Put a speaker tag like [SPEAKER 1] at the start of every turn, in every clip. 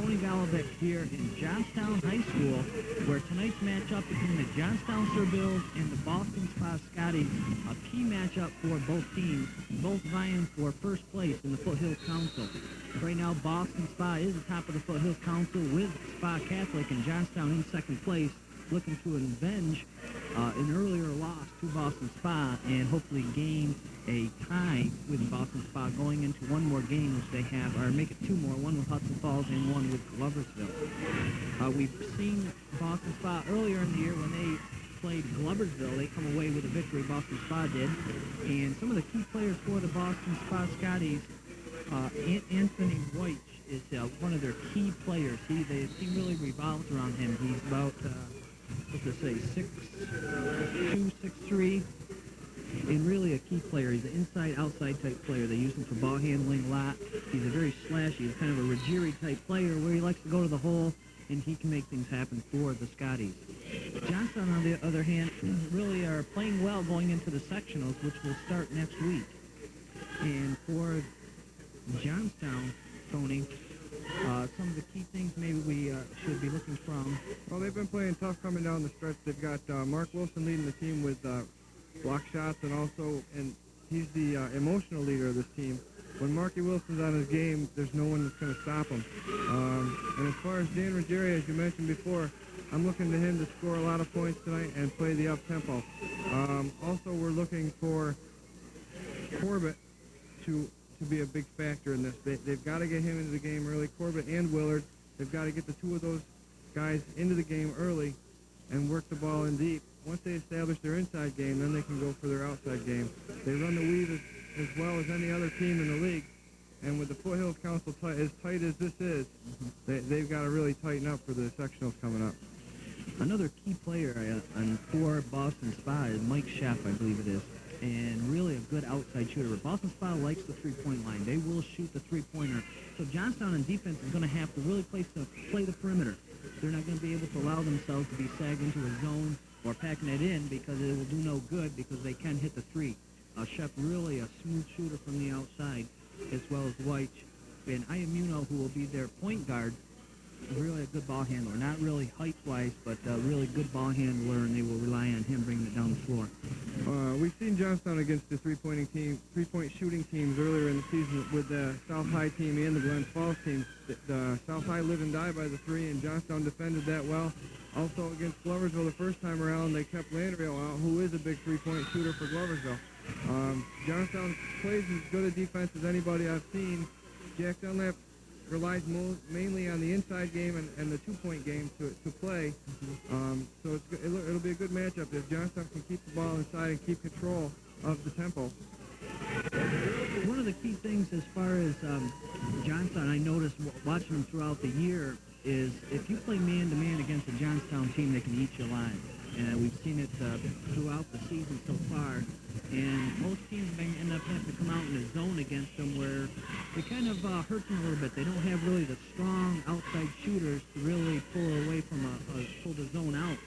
[SPEAKER 1] Tony Galovic here in Johnstown High School, where tonight's matchup between the Johnstown Sir Bills and the Ballston Spa Scotties, a key matchup for both teams, both vying for first place in the Foothills Council. Right now, Ballston Spa is atop of the Foothills Council with Spa Catholic and Johnstown in second place, looking to avenge an earlier loss to Ballston Spa and hopefully gain a tie with Ballston Spa going into one more game, which they have, or make it two more, one with Hudson Falls and one with Gloversville. We've seen Ballston Spa earlier in the year when they played Gloversville. They come away with a victory, Ballston Spa did. And some of the key players for the Ballston Spa Scotties, Anthony White is one of their key players. The team really revolves around him. He's about, 6'2", 6'3", and really a key player. He's an inside-outside type player. They use him for ball handling a lot. He's a very slashy, he's kind of a Ruggieri type player where he likes to go to the hole, and he can make things happen for the Scotties. Johnstown, on the other hand, really are playing well going into the sectionals, which will start next week. And for Johnstown, Tony, some of the key things maybe we should be looking from.
[SPEAKER 2] Well, they've been playing tough coming down the stretch. They've got Mark Wilson leading the team with block shots, and he's the emotional leader of this team. When Marky Wilson's on his game, there's no one that's going to stop him. And as far as Dan Ruggieri, as you mentioned before, I'm looking to him to score a lot of points tonight and play the up-tempo. Also, we're looking for Corbett to be a big factor in this. They've got to get him into the game early. Corbett and Willard, they've got to get the two of those guys into the game early and work the ball in deep. Once they establish their inside game, then they can go for their outside game. They run the weave as well as any other team in the league, and with the Foothills Council as tight as this is, they've got to really tighten up for the sectionals coming up.
[SPEAKER 1] Another key player for Ballston Spa is Mike Sheff, I believe it is, and really a good outside shooter. Ballston Spa likes the three-point line. They will shoot the three-pointer. So Johnstown in defense is going to have to really play the perimeter. They're not going to be able to allow themselves to be sagged into a zone or packing it in, because it will do no good because they can hit the three. Sheff really a smooth shooter from the outside, as well as White. And Iamuno, who will be their point guard, really a good ball handler. Not really height-wise, but really good ball handler, and they will rely on him bringing it down the floor.
[SPEAKER 2] We've seen Johnstown against the three-point shooting teams earlier in the season with the South High team and the Glens Falls team. The South High live and die by the three, and Johnstown defended that well. Also against Gloversville the first time around, they kept Landriel out, who is a big three-point shooter for Gloversville. Johnstown plays as good a defense as anybody I've seen. Jack Dunlap relies mainly on the inside game and the two-point game to play. So it'll be a good matchup if Johnstown can keep the ball inside and keep control of the tempo.
[SPEAKER 1] One of the key things as far as Johnstown, I noticed watching them throughout the year, is if you play man-to-man against a Johnstown team, they can eat you alive. And we've seen it throughout the season so far. And most teams may end up having to come out in a zone against them where it kind of hurts them a little bit. They don't have really the strong outside shooters to really pull away from pull the zone out.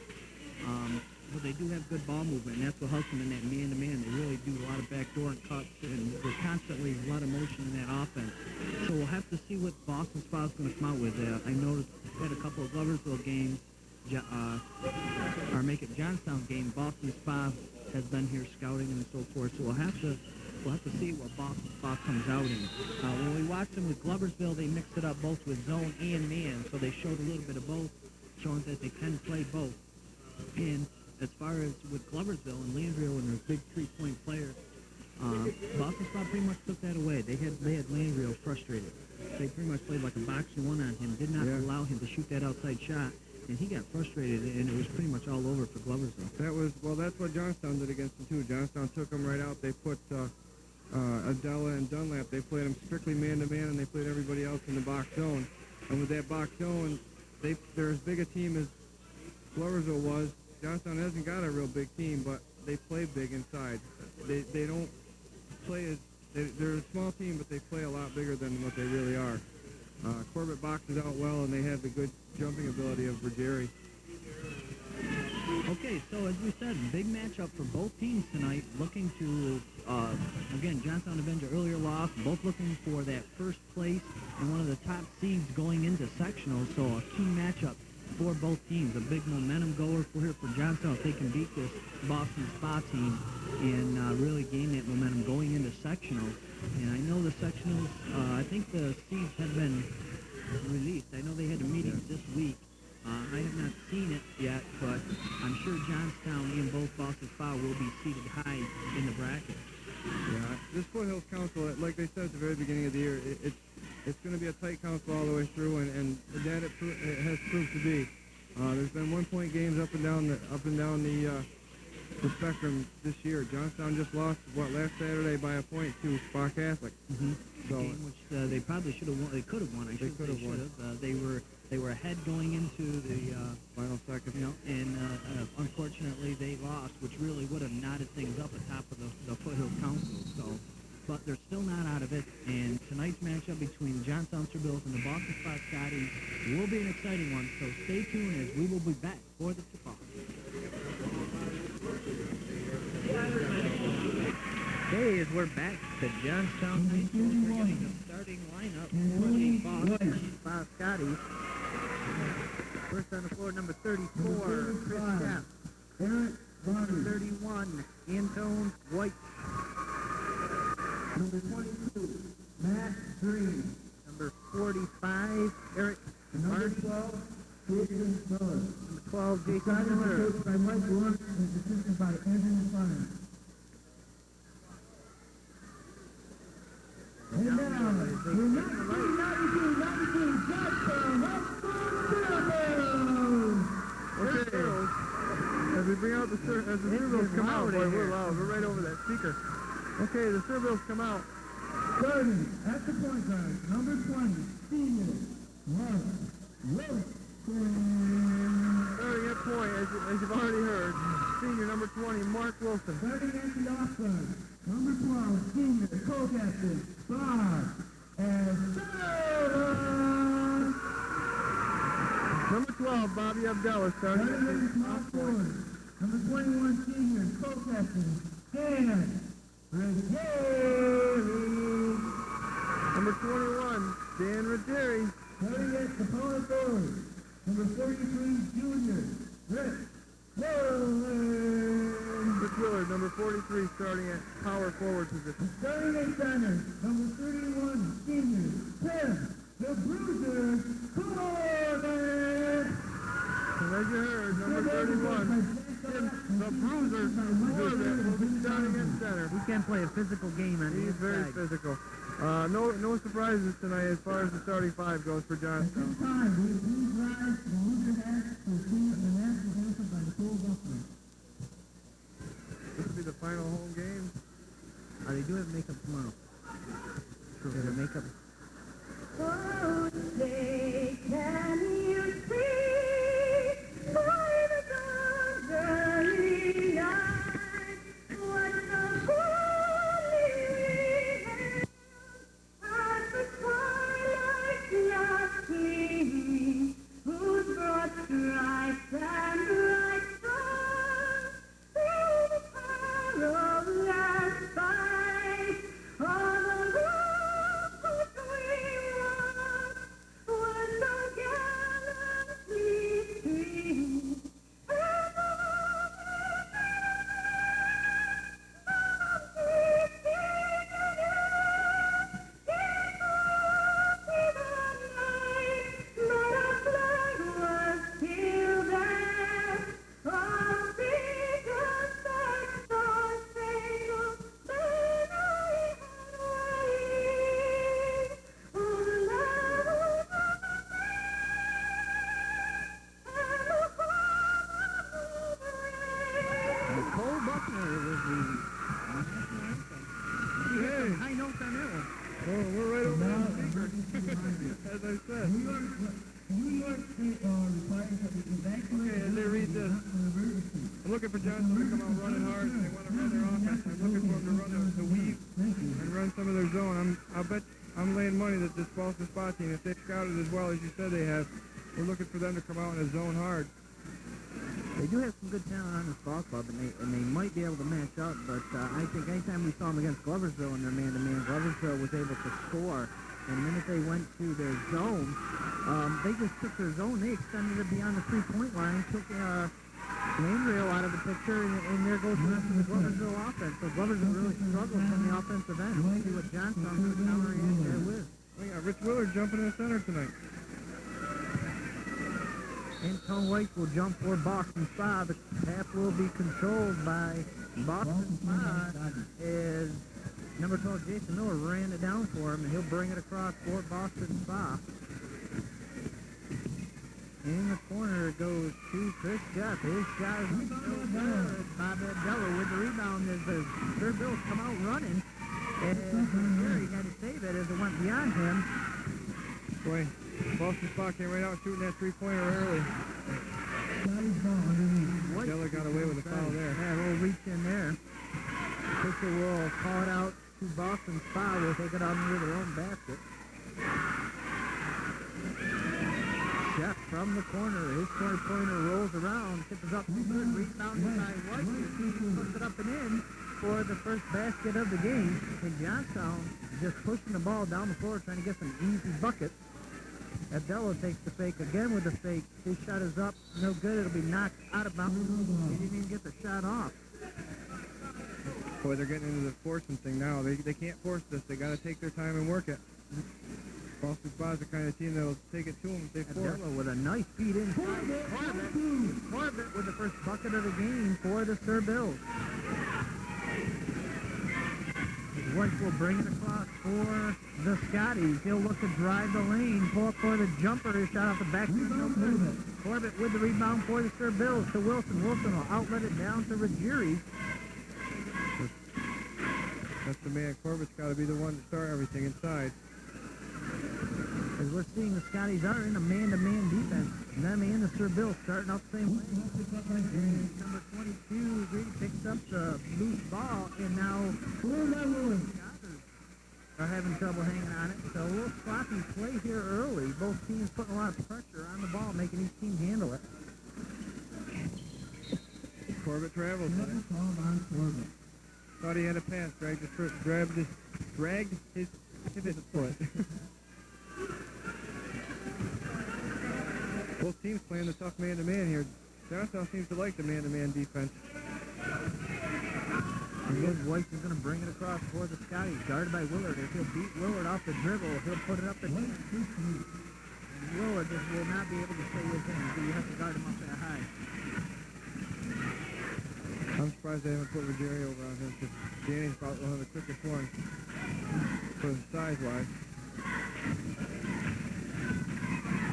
[SPEAKER 1] But they do have good ball movement, and that's what helps them in that man-to-man. They really do a lot of backdoor and cuts, and there's constantly a lot of motion in that offense. So we'll have to see what Ballston Spa is going to come out with. I noticed we had a couple of Gloversville games, or make it Johnstown game. Ballston Spa has been here scouting and so forth. So we'll have to see what Ballston Spa comes out in. When we watched them with Gloversville, they mixed it up both with zone and man, so they showed a little bit of both, showing that they can play both. And as far as with Gloversville and Landriel and their big three-point players, Ballston Spa pretty much took that away. They had Landriel frustrated. They pretty much played like a boxing one on him, did not allow him to shoot that outside shot, and he got frustrated, and it was pretty much all over for Gloversville.
[SPEAKER 2] That's what Johnstown did against them too. Johnstown took them right out. They put Adela and Dunlap, they played them strictly man-to-man, and they played everybody else in the box zone. And with that box zone, they're as big a team as Gloversville was. Johnstown hasn't got a real big team, but they play big inside. They don't play as... They're a small team, but they play a lot bigger than what they really are. Corbett boxes out well, and they have the good jumping ability of Ruggieri.
[SPEAKER 1] Okay, so as we said, big matchup for both teams tonight. Looking to, again, Johnstown Avenger earlier lost. Both looking for that first place and one of the top seeds going into sectionals. So a key matchup for both teams. A big momentum goer for here for Johnstown if they can beat this Ballston Spa team and really gain that momentum going into sectionals. And I know the sectionals, I think the seeds have been released. I know they had a meeting this week. I have not seen it yet, but I'm sure Johnstown and both Ballston Spa will be seated high in the bracket.
[SPEAKER 2] Yeah, this Foothills Council, like they said at the very beginning of the year, it's going to be a tight council all the way through, and that it has proved to be. There's been 1-point games up and down the spectrum this year. Johnstown just lost last Saturday by a point to Spa Catholic.
[SPEAKER 1] Mm-hmm. So, game which they probably should have won. They could have won. They could have won. They were ahead going into the
[SPEAKER 2] final second.
[SPEAKER 1] You know, and unfortunately they lost, which really would have knotted things up atop of the Foothills Council. So, but they're still not out of it. And tonight's matchup between the Johnstown Sir Bills and the Ballston Spa Scotties will be an exciting one. So stay tuned as we will be back for the tip-off. Okay, as we're back to Johnstown High School, we're getting the starting lineup for the Ballston Spa Scotties. First on the floor, number 34, Chris Stepp. Number 31, Antone White. Number 22, Matt Green. Number 45, Eric Martin. 12, Jason Miller. Number 12, Jason Miller. Coached by Mike Lawrence and assisted by Andrew Fine. And now, the 1992 Johnstown High School
[SPEAKER 2] Okay, as we bring out the Serbills come out, boy, we're loud. We're right over that speaker. Okay, the Serbills come out.
[SPEAKER 3] Starting at the point guard, number 20, senior, Mark Wilson.
[SPEAKER 2] Starting at point, as you've already heard, senior number 20, Mark Wilson.
[SPEAKER 3] Starting at the off guard, number 12, senior, co-captain, Bob and
[SPEAKER 2] Number 12, Bobby Abdallah, starting at the
[SPEAKER 3] small forward, number 21, senior, co-captain, Dan Ruggieri.
[SPEAKER 2] Number 21, Dan Ruggieri.
[SPEAKER 3] Starting at the power forward, number 43, junior, Rick Willard.
[SPEAKER 2] Rick Willard, number 43, starting at power forward position.
[SPEAKER 3] Starting at center, number 31, senior, Tim, the Bruiser, Corbin.
[SPEAKER 2] And as you heard, number 31, Tim, the Bruiser, Corbin, will be starting at center.
[SPEAKER 1] He can play a physical game on the
[SPEAKER 2] He's very physical. No surprises tonight as far as the starting five goes for Johnstown.
[SPEAKER 3] At this time, we please rise to the loser hat for singing the national anthem by Nicole Buckner.
[SPEAKER 2] This will be the final home game.
[SPEAKER 1] They do have makeup tomorrow. True. They have makeup.
[SPEAKER 4] Oh, say, can you see by the dawn's early light what the holy hand at the twilight's last gleaming, whose broad stripes and bright stars through the perilous fight of the world which we won, when the gallant fleet streamed, and the
[SPEAKER 1] Nicole Buckner was the national anthem. She hit some high notes on that one.
[SPEAKER 2] Oh, we're right over that speaker. As I said.
[SPEAKER 3] New York State requires that we evacuate.
[SPEAKER 2] Okay, as they read this, I'm looking for Johnstown to come out running hard. They want to run their offense. I'm looking for them to run the weave and run some of their zone. I'm laying money that this Ballston Spa team, if they've scouted as well as you said they have, we're looking for them to come out in a zone hard.
[SPEAKER 1] They do have some good talent on this ball club, and they might be able to match up, but I think anytime we saw them against Gloversville in their man-to-man, Gloversville was able to score. And the minute they went to their zone, they just took their zone. They extended it beyond the three-point line, took lane rail out of the picture, and there goes the rest of the Gloversville offense. So Gloversville really struggled from the offensive end. We'll see what Johnstown can counteract there with.
[SPEAKER 2] We got Rich Willard jumping in the center tonight.
[SPEAKER 1] Anton White will jump for Boston Spa. The pass will be controlled by Boston Spa as number 12 Jason Miller ran it down for him, and he'll bring it across for Boston Spa. In the corner it goes to Chris Jeff. His shot is no good. Bob Abdella with the rebound as the third Bills come out running. And Jerry had to save it as it went beyond him.
[SPEAKER 2] Boy, Boston Spa came right out shooting that three-pointer early. Abdella got away with a foul there.
[SPEAKER 1] Yeah, a little reach in there. Pitcher will call it out to Boston Spa. Will take it out near their own basket. Chef from the corner. His pointer rolls around, tips up to third, rebounded by White. Puts it up and in for the first basket of the game. And Johnstown just pushing the ball down the floor, trying to get some easy buckets. Abdella takes the fake again with the fake. His shot is up, no good. It'll be knocked out of bounds. He didn't even get the shot off.
[SPEAKER 2] Boy, they're getting into the forcing thing now. They can't force this. They got to take their time and work it. Boston Spa's the kind of team that'll take it to them if they force.
[SPEAKER 1] Abdella with a nice feed in. Corbett with the first bucket of the game for the Sir Bills. White will bring it across for the Scotties. He'll look to drive the lane, pull up for the jumper. His shot off the back. Corbett with the rebound for the Sir Bills to Wilson. Wilson will outlet it down to Ruggieri.
[SPEAKER 2] That's the man. Corbett's got to be the one to start everything inside.
[SPEAKER 1] As we're seeing, the Scotties are in a man-to-man defense. Them and the Sir Bills starting out the same way. And number 22, Grady picks up the loose ball, and now are having trouble hanging on it. So a little sloppy play here early. Both teams putting a lot of pressure on the ball, making each team handle it.
[SPEAKER 2] Corbett travels. Thought he had a pass. Dragged his pivot foot. Both teams playing the tough man-to-man here. Johnstown seems to like the man-to-man defense.
[SPEAKER 1] And White is going to bring it across for the Scotties, guarded by Willard. If he'll beat Willard off the dribble, he'll put it up the and Willard just will not be able to stay with him, so you have to guard him up that high.
[SPEAKER 2] I'm surprised they haven't put Ruggieri over on him, because Danny's about one of the quickest ones for the size-wise.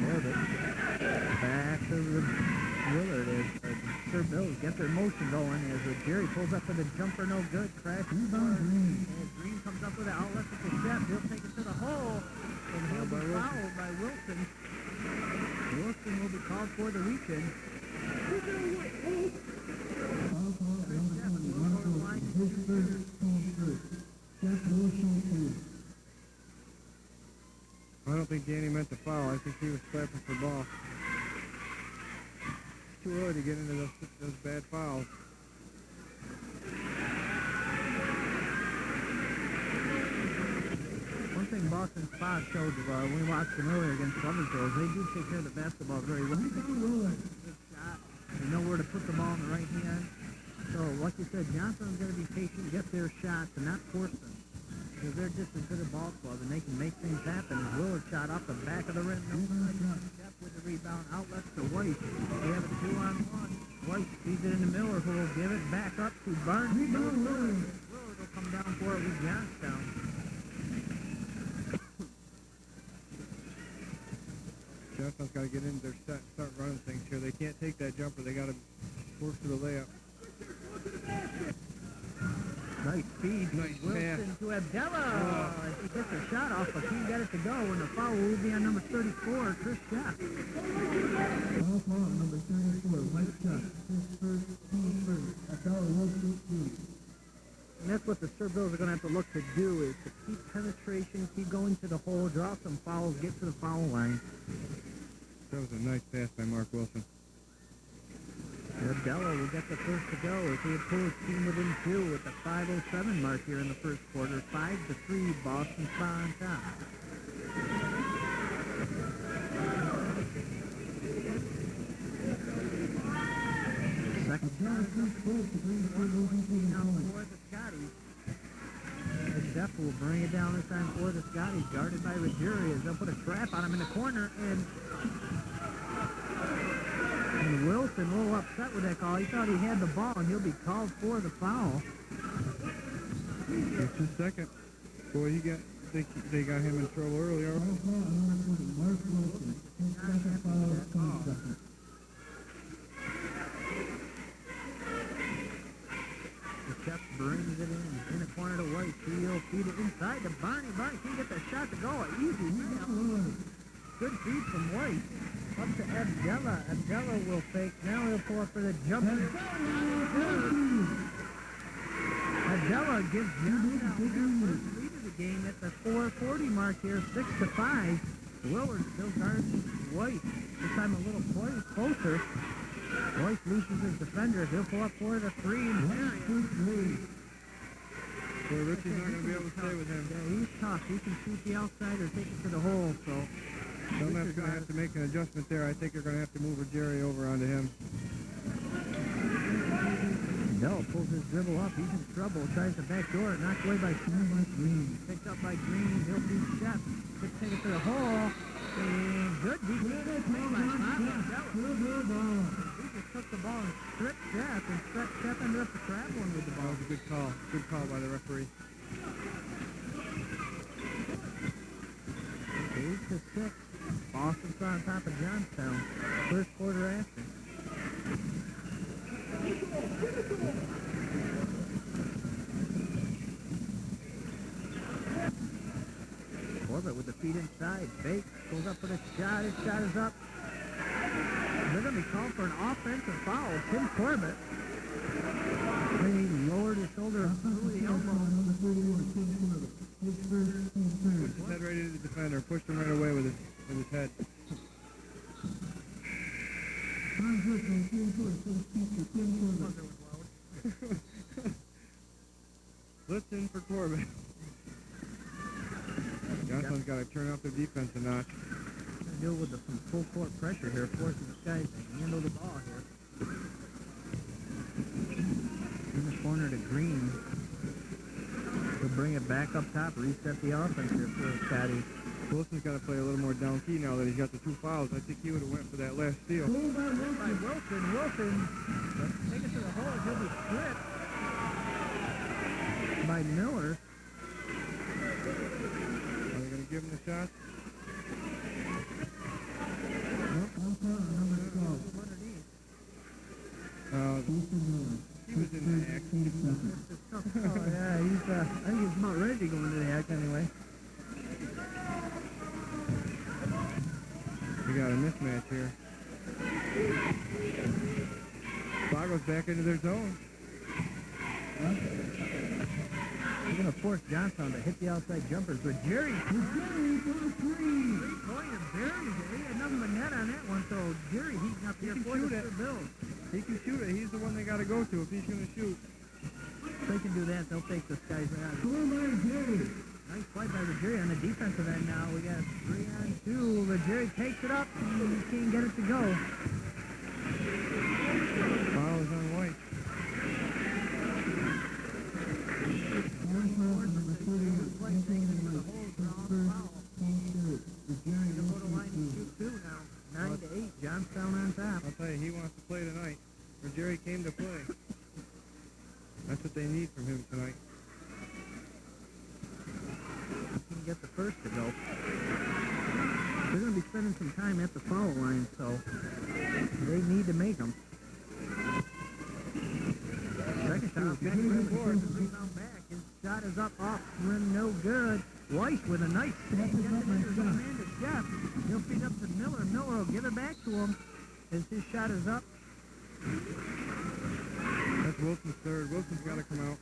[SPEAKER 1] Corbett back to Willard as Sir Bills get their motion going as Ruggieri pulls up for the jumper, no good. Crash Green. As Green comes up with an outlet with the step, he'll take it to the hole, and he'll be fouled by Wilson. Wilson will be called for the reach-in.
[SPEAKER 2] I don't think Danny meant to foul. I think he was slapping for ball. It's too early to get into those bad fouls.
[SPEAKER 1] One thing Boston Spa showed when we watched them earlier against Gloversville is they do take care of the basketball very well. Good shot. They know where to put the ball in the right hand. So, like you said, Johnson's going to be patient, get their shots, and not force them. Because they're just as good a ball club, and they can make things happen. As Willard shot off the back of the rim. Jeff with the rebound, outlets to White. They have a 2-on-1. White feeds it into Miller, who will give it back up to Barnes. Willard will come down for it with Johnstown.
[SPEAKER 2] Johnstown's got to get in there, start running things here. They can't take that jumper. They got to work for the layup.
[SPEAKER 1] Nice feed.
[SPEAKER 2] Nice
[SPEAKER 1] Wilson to Abdella. He gets a shot off, but can't get it to go. And the foul will be on number 34, Chris Jeff.
[SPEAKER 3] Number 34, Mike Jeff.
[SPEAKER 1] And that's what the Sir Bills are going to have to look to do, is to keep penetration, keep going to the hole, draw some fouls, get to the foul line.
[SPEAKER 2] That was a nice pass by Mark Wilson.
[SPEAKER 1] Abdella will get the first to go as he pulls his team within 2 at the 5:07 mark here in the first quarter. 5-3, Boston Spa on top. Second now for the Scotties. The Jeff will bring it down this time for the Scotties, guarded by Ruggieri as they'll put a trap on him in the corner, and Wilson a little upset with that call. He thought he had the ball, and he'll be called for the foul.
[SPEAKER 2] It's his second. Boy, they got him in trouble earlier.
[SPEAKER 1] The Chef brings it in the corner to White. He'll feed it inside to Barney. Barney can't get the shot to go. Easy. Good feed from White. Up to Abdella. Abdella will fake. Now he'll pull up for the jumper. Abdella gives Johnstown their first lead of the game at the 4:40 mark here, 6-5. Willard still guards White. This time a little closer. White loses his defender. He'll pull up for the 3 and
[SPEAKER 2] Boy, Richie's not going to be able to stay with him.
[SPEAKER 1] Yeah, he's tough. He can shoot the outside or take it to the hole, so...
[SPEAKER 2] Dunlap's going to have to make an adjustment there. I think you're going to have to move Jerry over onto him.
[SPEAKER 1] Dell pulls his dribble up. He's in trouble. Tries the back door. Knocked away by Green. Picked up by Green. He'll beat Chef. Could take it to the hole. And good defense by Dell. He just took the ball and stripped Chef, and Chef ended up traveling with the ball.
[SPEAKER 2] That was a good call. Good call by the referee.
[SPEAKER 1] 8-6. Boston's on top of Johnstown. First quarter action. Corbett with the feet inside. Fake. Pulls up for the shot. His shot is up. They're going to be called for an offensive foul. Tim Corbett. He lowered his shoulder through the elbow.
[SPEAKER 2] Pushed his head right into the defender. Pushed him right away with his head. Listen for Corbett. Johnson's got to turn up their defense a notch.
[SPEAKER 1] Deal with some full court pressure here, forcing the guys to handle the ball here. In the corner to Green. He'll bring it back up top, reset the offense here for Scotty.
[SPEAKER 2] Wilson's got to play a little more down key now that he's got the 2 fouls. I think he would have went for that last steal.
[SPEAKER 1] By Wilson. Wilson, take it to the hole. He'll be stripped by Miller.
[SPEAKER 2] Are they going to give him the shot? He was in the act.
[SPEAKER 1] Oh, yeah, I think he's about ready to go into the act anyway.
[SPEAKER 2] We got a mismatch here. Spago's back into their zone.
[SPEAKER 1] They're going to force Johnstown to hit the outside jumpers, but Jerry for the 3-pointer buries it. He had nothing but net on that one, so Jerry heating up here for the Bills.
[SPEAKER 2] He can shoot it. He's the one they got to go to if he's going to shoot.
[SPEAKER 1] If they can do that, they'll take this guy's out. Nice play by the Jerry on the defensive end now. We got 3-on-2. The Jerry takes it up and he can't get it to go.
[SPEAKER 2] Foul is on White.
[SPEAKER 1] Now 9-8. Johnstown on top.
[SPEAKER 2] I'll tell you, he wants to play tonight. Or Jerry came to play. That's what they need from him tonight.
[SPEAKER 1] He can get the first to go. They're going to be spending some time at the foul line, so they need to make them. Second shot, back to the board. Rebound back. His shot is up off rim, no good. Weiss with a nice save. Gets it into the man to Jeff. He'll feed up to Miller. Miller will give it back to him as his shot is up.
[SPEAKER 2] That's Wilson's third. Wilson's got to come out.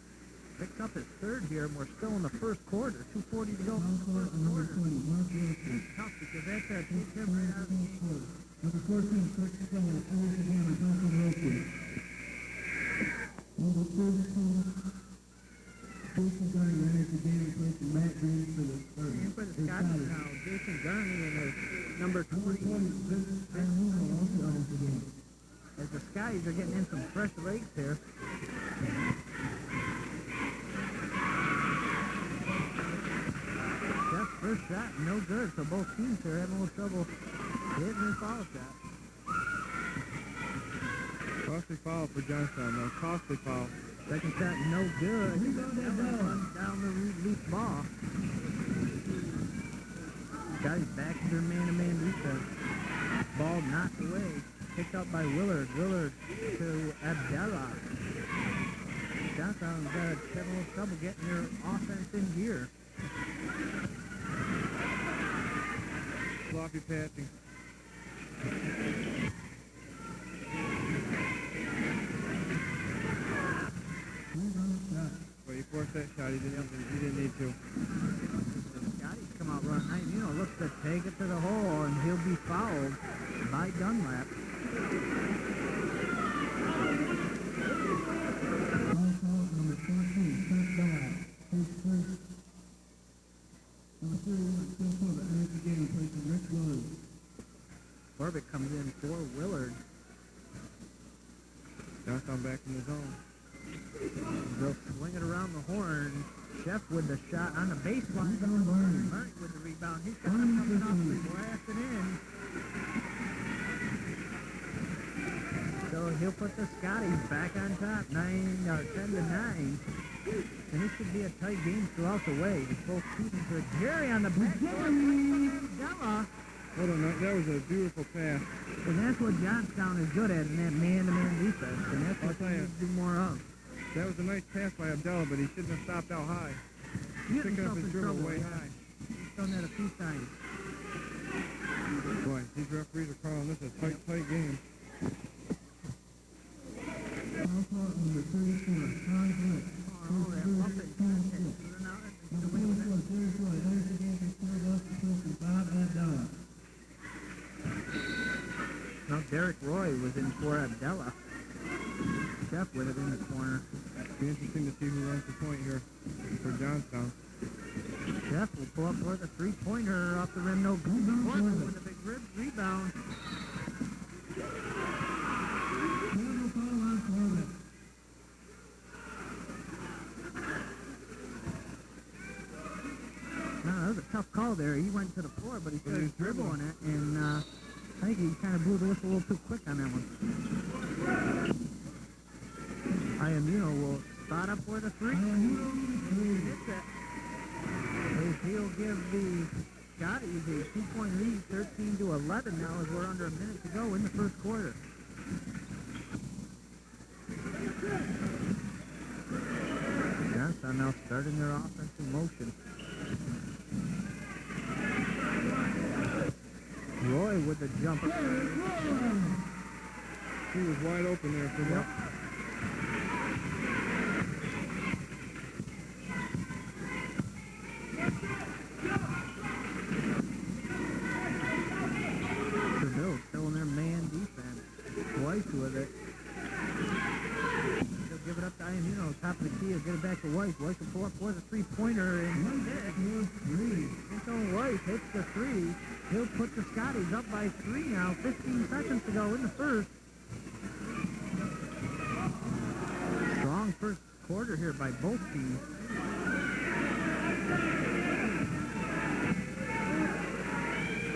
[SPEAKER 1] Picks up his third here, and we're still in the first quarter. 2:40 to go in the first quarter. It's tough because that takes him right out of the game.
[SPEAKER 3] Number 14, Number 32, Jason Gurney enters the game in place of Matt Green for the third.
[SPEAKER 1] And for the Scotties now, Jason Gurney and his number 20.
[SPEAKER 3] Also enters the game.
[SPEAKER 1] As the Scotties are getting in some fresh legs here. Jeff's first shot, no good, so both teams are having a little trouble hitting their foul shot.
[SPEAKER 2] Costly foul for Johnstown, though. Costly foul.
[SPEAKER 1] Second shot, no good. Down the loose ball. Scotties back to their man-to-man defense. Ball knocked away. Picked up by Willard. Willard to Abdallah. Johnstown's having a little trouble getting their offense in gear.
[SPEAKER 2] Sloppy passing. But he forced that shot. He didn't need to.
[SPEAKER 1] Scotty's come out running. You know, looks to take it to the hole, and he'll be fouled by Dunlap.
[SPEAKER 3] Number 14, Trent Dunlap. Takes first. Number 31, Phil Corbett enters the game in place of Rick Willard.
[SPEAKER 1] Corbett comes in for Willard.
[SPEAKER 2] Johnstown back in the zone.
[SPEAKER 1] They'll swing it around the horn. Chef with the shot on the baseline. Murray with the rebound. He's got it coming up and blasting in. So he'll put the Scotties back on top, 10-9. And this should be a tight game throughout the way. Both teams are Jerry on the back door. Della.
[SPEAKER 2] Hold on, that was a beautiful pass.
[SPEAKER 1] And that's what Johnstown is good at in that man-to-man defense. And that's what they need to do more of.
[SPEAKER 2] That was a nice pass by Abdallah, but he shouldn't have stopped out high.
[SPEAKER 1] He's
[SPEAKER 2] Picking up his dribble way high.
[SPEAKER 1] He's done that a few times.
[SPEAKER 2] Boy, these referees are calling this a tight game.
[SPEAKER 3] Number 34, Sean Glick.
[SPEAKER 1] Now Derek Roy was in for Abdallah. Chef with it in the corner.
[SPEAKER 2] Be interesting to see who runs the point here for Johnstown.
[SPEAKER 1] Chef will pull up for the three-pointer off the rim. No good. Corbett with a big rebound. No, that was a tough call there. He went to the floor, but he started dribbling it, and I think he kind of blew the whistle a little too quick on that one. Iamuno will spot up for the three. Hits it. He'll give the Scotties a 2-point lead, 13-11 now, as we're under a minute to go in the first quarter. Johnstown now starting their offense in motion. Roy with the jumper.
[SPEAKER 2] He was wide open there for that.
[SPEAKER 1] Seville still in their man defense. Weiss with it. He'll give it up to Iamuno. Top of the key. He'll get it back to Weiss. Weiss will pull up for the three-pointer. And so Weiss hits the three. He'll put the Scotties up by 3 now. 15 seconds to go in the first. Strong first quarter here by both teams.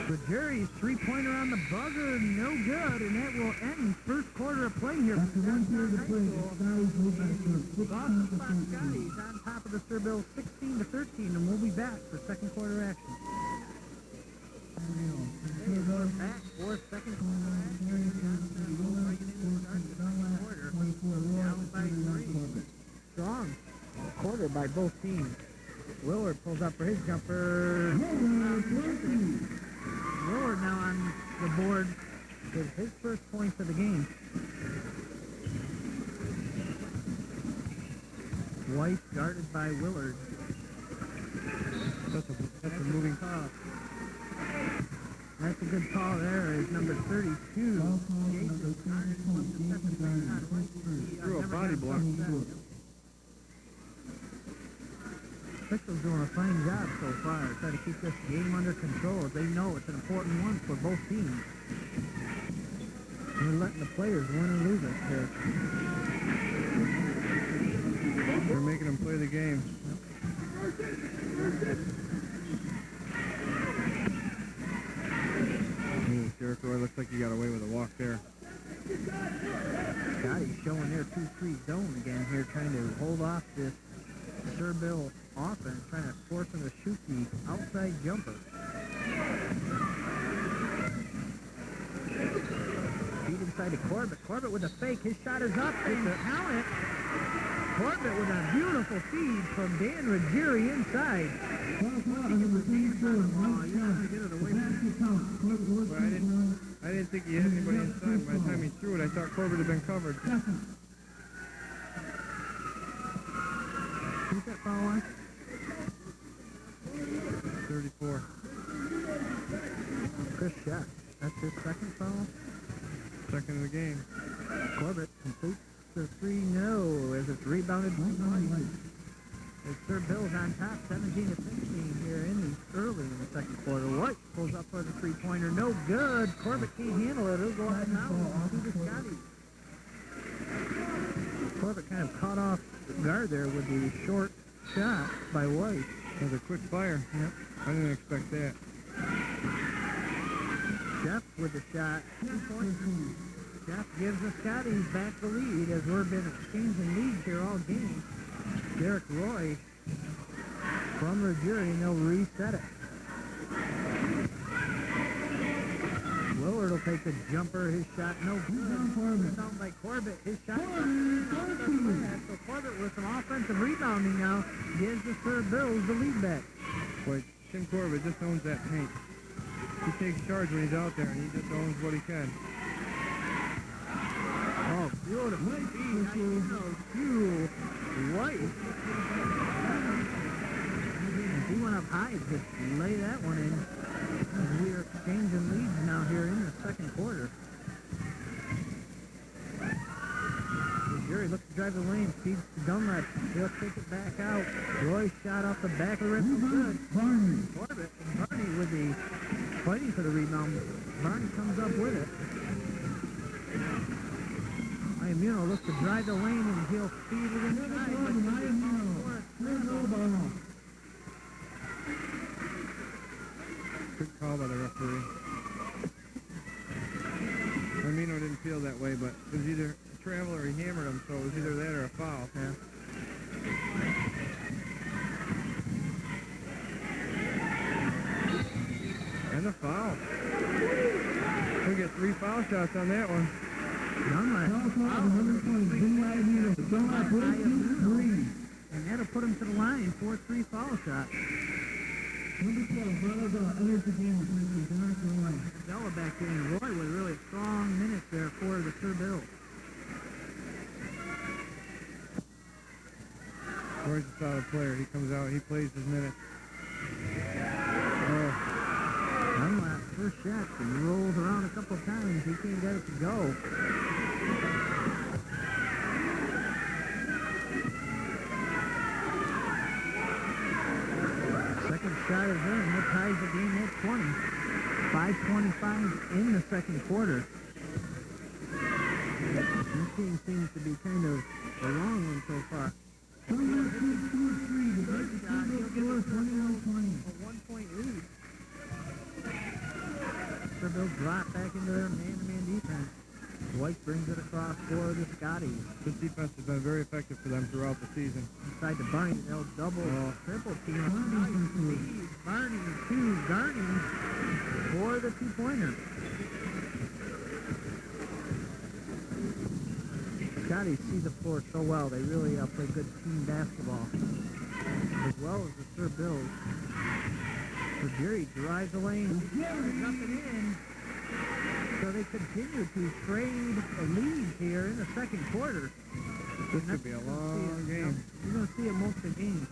[SPEAKER 1] So Jerry's three-pointer on the buzzer, no good, and that will end first quarter of play here.
[SPEAKER 3] After 1 period of play, the Scotties move back to
[SPEAKER 1] Boston
[SPEAKER 3] 16-13.
[SPEAKER 1] Scotties on top of the Serbill 16-13, and we'll be back for second quarter action. We're back for second quarter action. Down by 3. Strong quarter by both teams. Willard pulls up for his jumper. Willard now on the board with his first points of the game. White guarded by Willard.
[SPEAKER 2] That's a moving pass.
[SPEAKER 1] That's a good call there. Is number 32.
[SPEAKER 3] Foul call, number 30 point, Jason Garner, first first.
[SPEAKER 2] Threw a body block.
[SPEAKER 1] Officials doing a fine job so far. Try to keep this game under control. They know it's an important one for both teams. They're letting the players win or lose it here.
[SPEAKER 2] They're making them play the game. Ooh, Jericho, it looks like he got away with a walk there.
[SPEAKER 1] Scotty's showing their 2-3 zone again here, trying to hold off this Sherbill offense, trying to force them to shoot the outside jumper. Feed inside to Corbett. Corbett with a fake. His shot is up. They count it. Corbett with a beautiful feed from Dan Ruggieri inside.
[SPEAKER 3] Foul call, number 34, Mike Scott. Basket count, Corbett Ward,
[SPEAKER 2] But I didn't think he hit anybody inside. By the time he threw it, I thought Corbett had been covered.
[SPEAKER 3] second.
[SPEAKER 1] Who's that foul on?
[SPEAKER 2] 34.
[SPEAKER 1] Chris Shack. That's his second foul.
[SPEAKER 2] Second of the game.
[SPEAKER 1] Corbett completes the 3-0 as it's rebounded by White. As Sir Bill's on top, 17-16 here early in the second quarter. White pulls up for the three-pointer. No good. Corbett can't handle it. It'll go out now to the Scotties. Corbett kind of caught off guard there with the short shot by White.
[SPEAKER 2] That was a quick fire.
[SPEAKER 1] Yep.
[SPEAKER 2] I didn't expect that.
[SPEAKER 1] Jeff with the shot. 2 points. Jeff gives the Scotties back the lead as we've been exchanging leads here all game. Derek Roy from Ruggieri, and they'll reset it. Willard will take the jumper. His shot no good. Down by Corbett. His shot. So Corbett with some offensive rebounding now gives the Sir Bills the lead back.
[SPEAKER 2] Boy, Tim Corbett just owns that paint. He takes charge when he's out there, and he just owns what he can.
[SPEAKER 1] Oh, beautiful feed. White. He went up high to lay that one in. And we are exchanging leads now here in the second quarter. Jerry looks to drive the lane, feeds to Dunlap. He'll take it back out. Roy shot off the back of the rim. Good. Corbett and Barney with the fighting for the rebound. Barney comes up with it. Iammuno looks to drive the lane and he'll feed it inside.
[SPEAKER 2] Good call by the referee. Iammuno didn't feel that way, but it was either a travel or he hammered him, so it was either that or a foul.
[SPEAKER 1] Yeah.
[SPEAKER 2] And a foul. We get 3 foul shots on that one.
[SPEAKER 1] Dunlap. And that'll put him to the line for a 3 foul shot.
[SPEAKER 3] Number 12, Ballston enters the game with North Carolina.
[SPEAKER 1] Della back in. Roy with really strong minutes there for the Sir Bill.
[SPEAKER 2] Roy's a solid player. He comes out, he plays his minutes. Oh,
[SPEAKER 1] Dunlap first shot and rolls around a couple of times. He can't get it to go. Second shot is in. That ties the game at 20. 5:25 in the second quarter. This game seems to be kind of a long one so far. A 1-point lead. Sir Bill drop back into their man-to-man defense. White brings it across for the Scotties.
[SPEAKER 2] this defense has been very effective for them throughout the season.
[SPEAKER 1] Inside to Barney, they'll double, triple team. Barney to Garney for the 2-pointer. Scotties see the floor so well. They really play good team basketball, as well as the Sir Bills. Ruggieri drives the lane, up and in. So they continue to trade the leads here in the second quarter.
[SPEAKER 2] This could be a long game.
[SPEAKER 1] You're going to see it most of the game.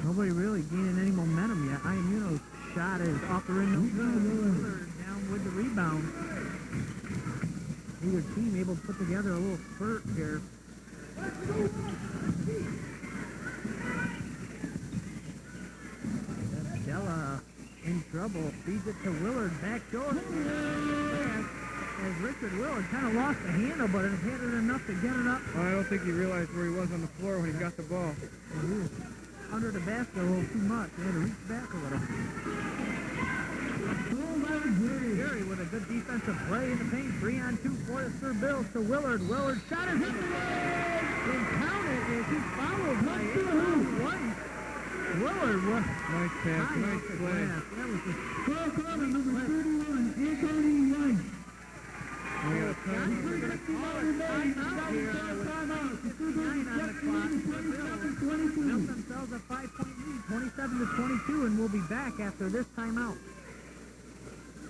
[SPEAKER 1] Nobody really gaining any momentum yet. Iammuno's shot is off the rim. No good. Willard down with the rebound. Neither team able to put together a little spurt here. Della in trouble. Feeds it to Willard. Back door. As Richard Willard kind of lost the handle, but it hit it enough to get it up.
[SPEAKER 2] Well, I don't think he realized where he was on the floor when he got the ball.
[SPEAKER 1] And he was under the basket a little too much. He had to reach back a little. Jerry with a good defensive play in the paint. 3-on-2 for the Sir Bills to Willard. Willard shot it. Hit the leg! And counted as he followed by White. Willard was
[SPEAKER 2] Nice pass, nice play.
[SPEAKER 1] That was just
[SPEAKER 3] number 31, Anthony White.
[SPEAKER 2] We got a timeout.
[SPEAKER 1] We're going to call it timeout here with 59 on the clock. Built themselves a 5-point lead, 27-22, and we'll be back after this timeout.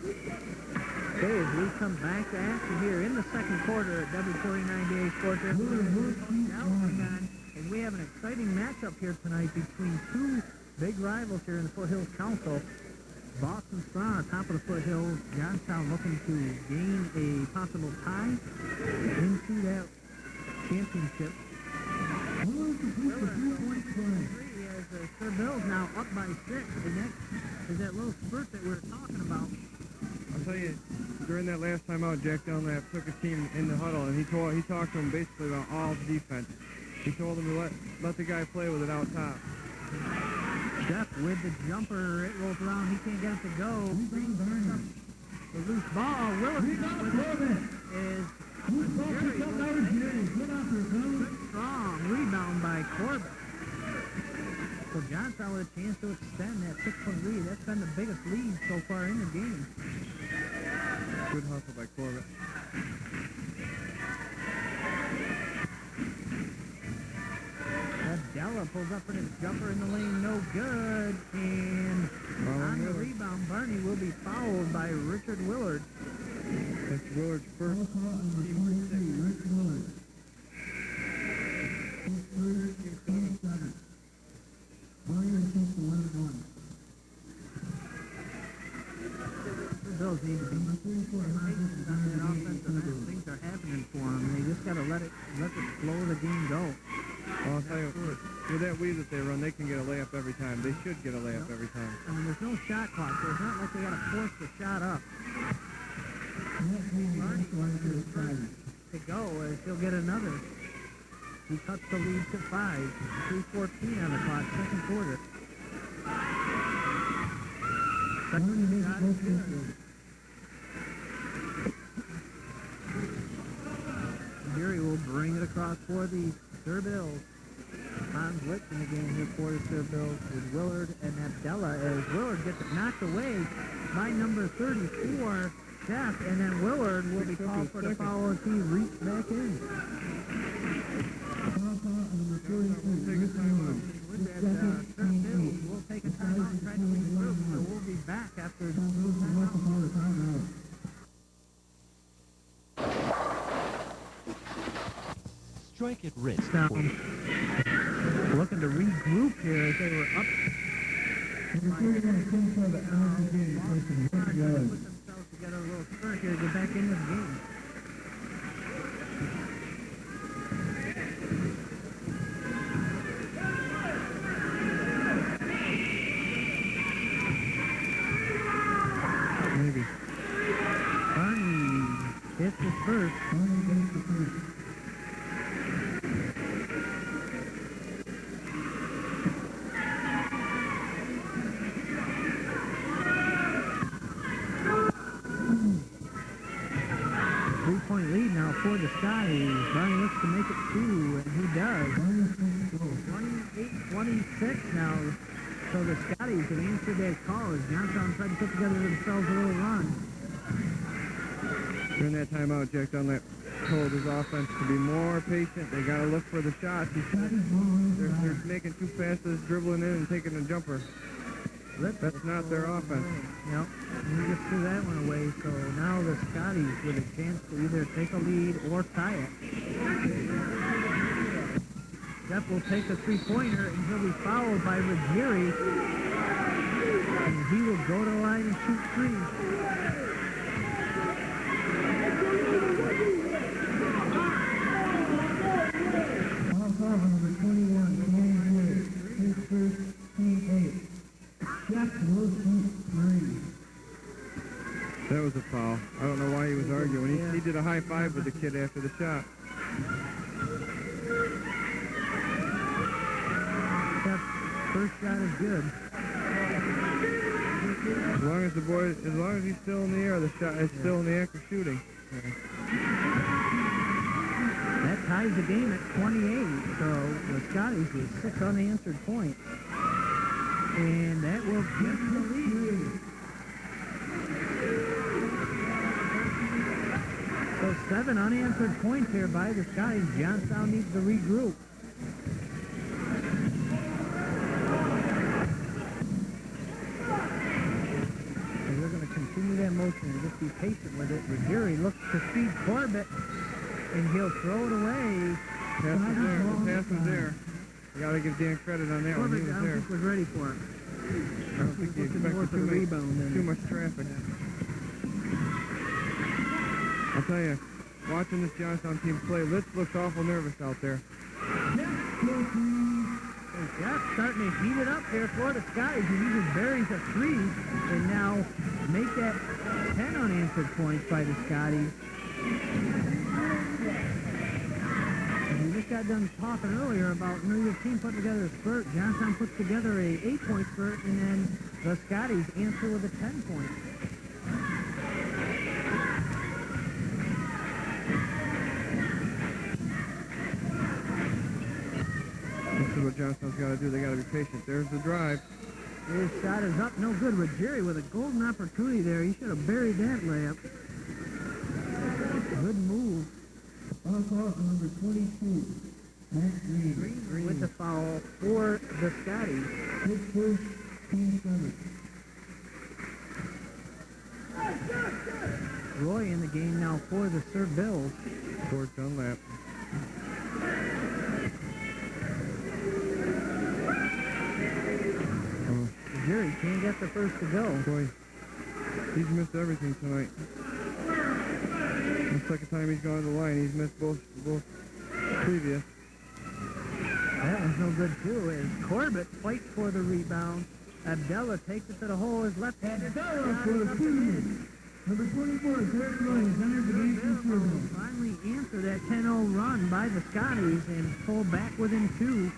[SPEAKER 1] Okay, as we come back to action here in the second quarter at W49DA Sports. And we have an exciting matchup here tonight between two big rivals here in the Foothills Council. Ballston Strong on top of the foothills. Johnstown looking to gain a possible tie into that championship. Willard 23 as the Sir Bills now up by 6, and that is that little spurt that we were talking about.
[SPEAKER 2] I'll tell you, during that last time out, Jack Dunlap took his team in the huddle, and he talked to him basically about all the defense. He told him to let the guy play with it out top.
[SPEAKER 1] Jeff with the jumper, it rolls around, he can't get it to go. The loose ball, Willard is strong rebound by Corbett. So Johnstown with a chance to extend that 6-point lead. That's been the biggest lead so far in the game.
[SPEAKER 2] Good hustle by Corbett.
[SPEAKER 1] Della pulls up for his jumper in the lane, no good. And on the rebound, Barney will be fouled by Richard Willard.
[SPEAKER 2] That's Willard's first team
[SPEAKER 1] The Bills need to be patient on that offensive end. Things are happening for them. They just got to let the flow of the game go.
[SPEAKER 2] I'll tell you, with that weave that they run, they can get a layup every time. They should get a layup every time.
[SPEAKER 1] I mean, there's no shot clock, so it's not like they got to force the shot up. To go as he'll get another. He cuts the lead to 5. 3:14 on the clock, second quarter. Second shot is good. Jerry will bring it across for the Sir Bills. Hans Litz in the game here for the Sir Bills with Willard and Abdella as Willard gets it knocked away by number 34, Jeff, and then Willard will be called for the foul as he reached back in. With that, Sir Bills will take a timeout practically through, so we'll be back after
[SPEAKER 5] Strike it rich.
[SPEAKER 1] Looking to regroup here as they were up. Put themselves together a little spurt here to get back into the game.
[SPEAKER 2] Maybe.
[SPEAKER 1] Barney hits his first. 3-point lead now for the Scotties. Barney looks to make it 2, and he does. 28-26 now. So the Scotties have answered that call as Johnstown tried to put together themselves a little run.
[SPEAKER 2] During that timeout, Jack Dunlap told his offense to be more patient. They got to look for the shots. They're making too fast, dribbling in and taking a jumper. That's not their offense.
[SPEAKER 1] Yep, and we just threw that one away. So now the Scotties with a chance to either take a lead or tie it. Jeff will take a 3-pointer, and he'll be fouled by Ruggieri. And he will go to the line and shoot three.
[SPEAKER 3] Foul call on number 21, Danny Wood. His first, team 8. Shot Wilson 3.
[SPEAKER 2] That was a foul. I don't know why he was arguing. He did a high five with the kid after the shot.
[SPEAKER 1] That first shot is good.
[SPEAKER 2] As long as he's still in the air, the shot is still in the act of shooting.
[SPEAKER 1] That ties the game at 28, so the Scotties with 6 unanswered points. And that will give the lead. So 7 unanswered points here by the Scotties. Johnstown needs to regroup. And we're going to continue that motion and just be patient with it. Ruggieri looks to feed Corbett, and he'll throw it away.
[SPEAKER 2] The pass was there. You got to give Dan credit on that one. He
[SPEAKER 1] Corbett,
[SPEAKER 2] was
[SPEAKER 1] I don't
[SPEAKER 2] there.
[SPEAKER 1] think was ready for it.
[SPEAKER 2] I don't think he expected too much traffic. I'll tell you, watching this Johnstown team play, Litz looks awful nervous out there.
[SPEAKER 1] Jeff starting to heat it up here for the Scotties. He uses Berries a 3 and now make that 10 unanswered points by the Scotties. And we just got done talking earlier about your team put together a spurt. Johnstown puts together a 8-point spurt, and then the Scotties answer with a 10-point.
[SPEAKER 2] This is what Johnstown's got to do. They got to be patient. There's the drive.
[SPEAKER 1] His shot is up, no good. Ruggieri with a golden opportunity there. He should have buried that layup. Good move.
[SPEAKER 3] Foul call on number 22, Max Green.
[SPEAKER 1] With the foul for the Scotties.
[SPEAKER 3] His first, team 7.
[SPEAKER 1] Roy in the game now for the Sir Bills.
[SPEAKER 2] Towards Dunlap.
[SPEAKER 1] Jerry can't get the first to go.
[SPEAKER 2] Boy, he's missed everything tonight. The second time he's gone to the line, he's missed both previous.
[SPEAKER 1] That one's no good too. As Corbett fights for the rebound, Abdallah takes it to the hole. His left-handed
[SPEAKER 3] Abdallah for the team. Number 24, Derek Williams, entered the game for Silver.
[SPEAKER 1] Finally answer that 10-0 run by the Scotties and pull back within 2.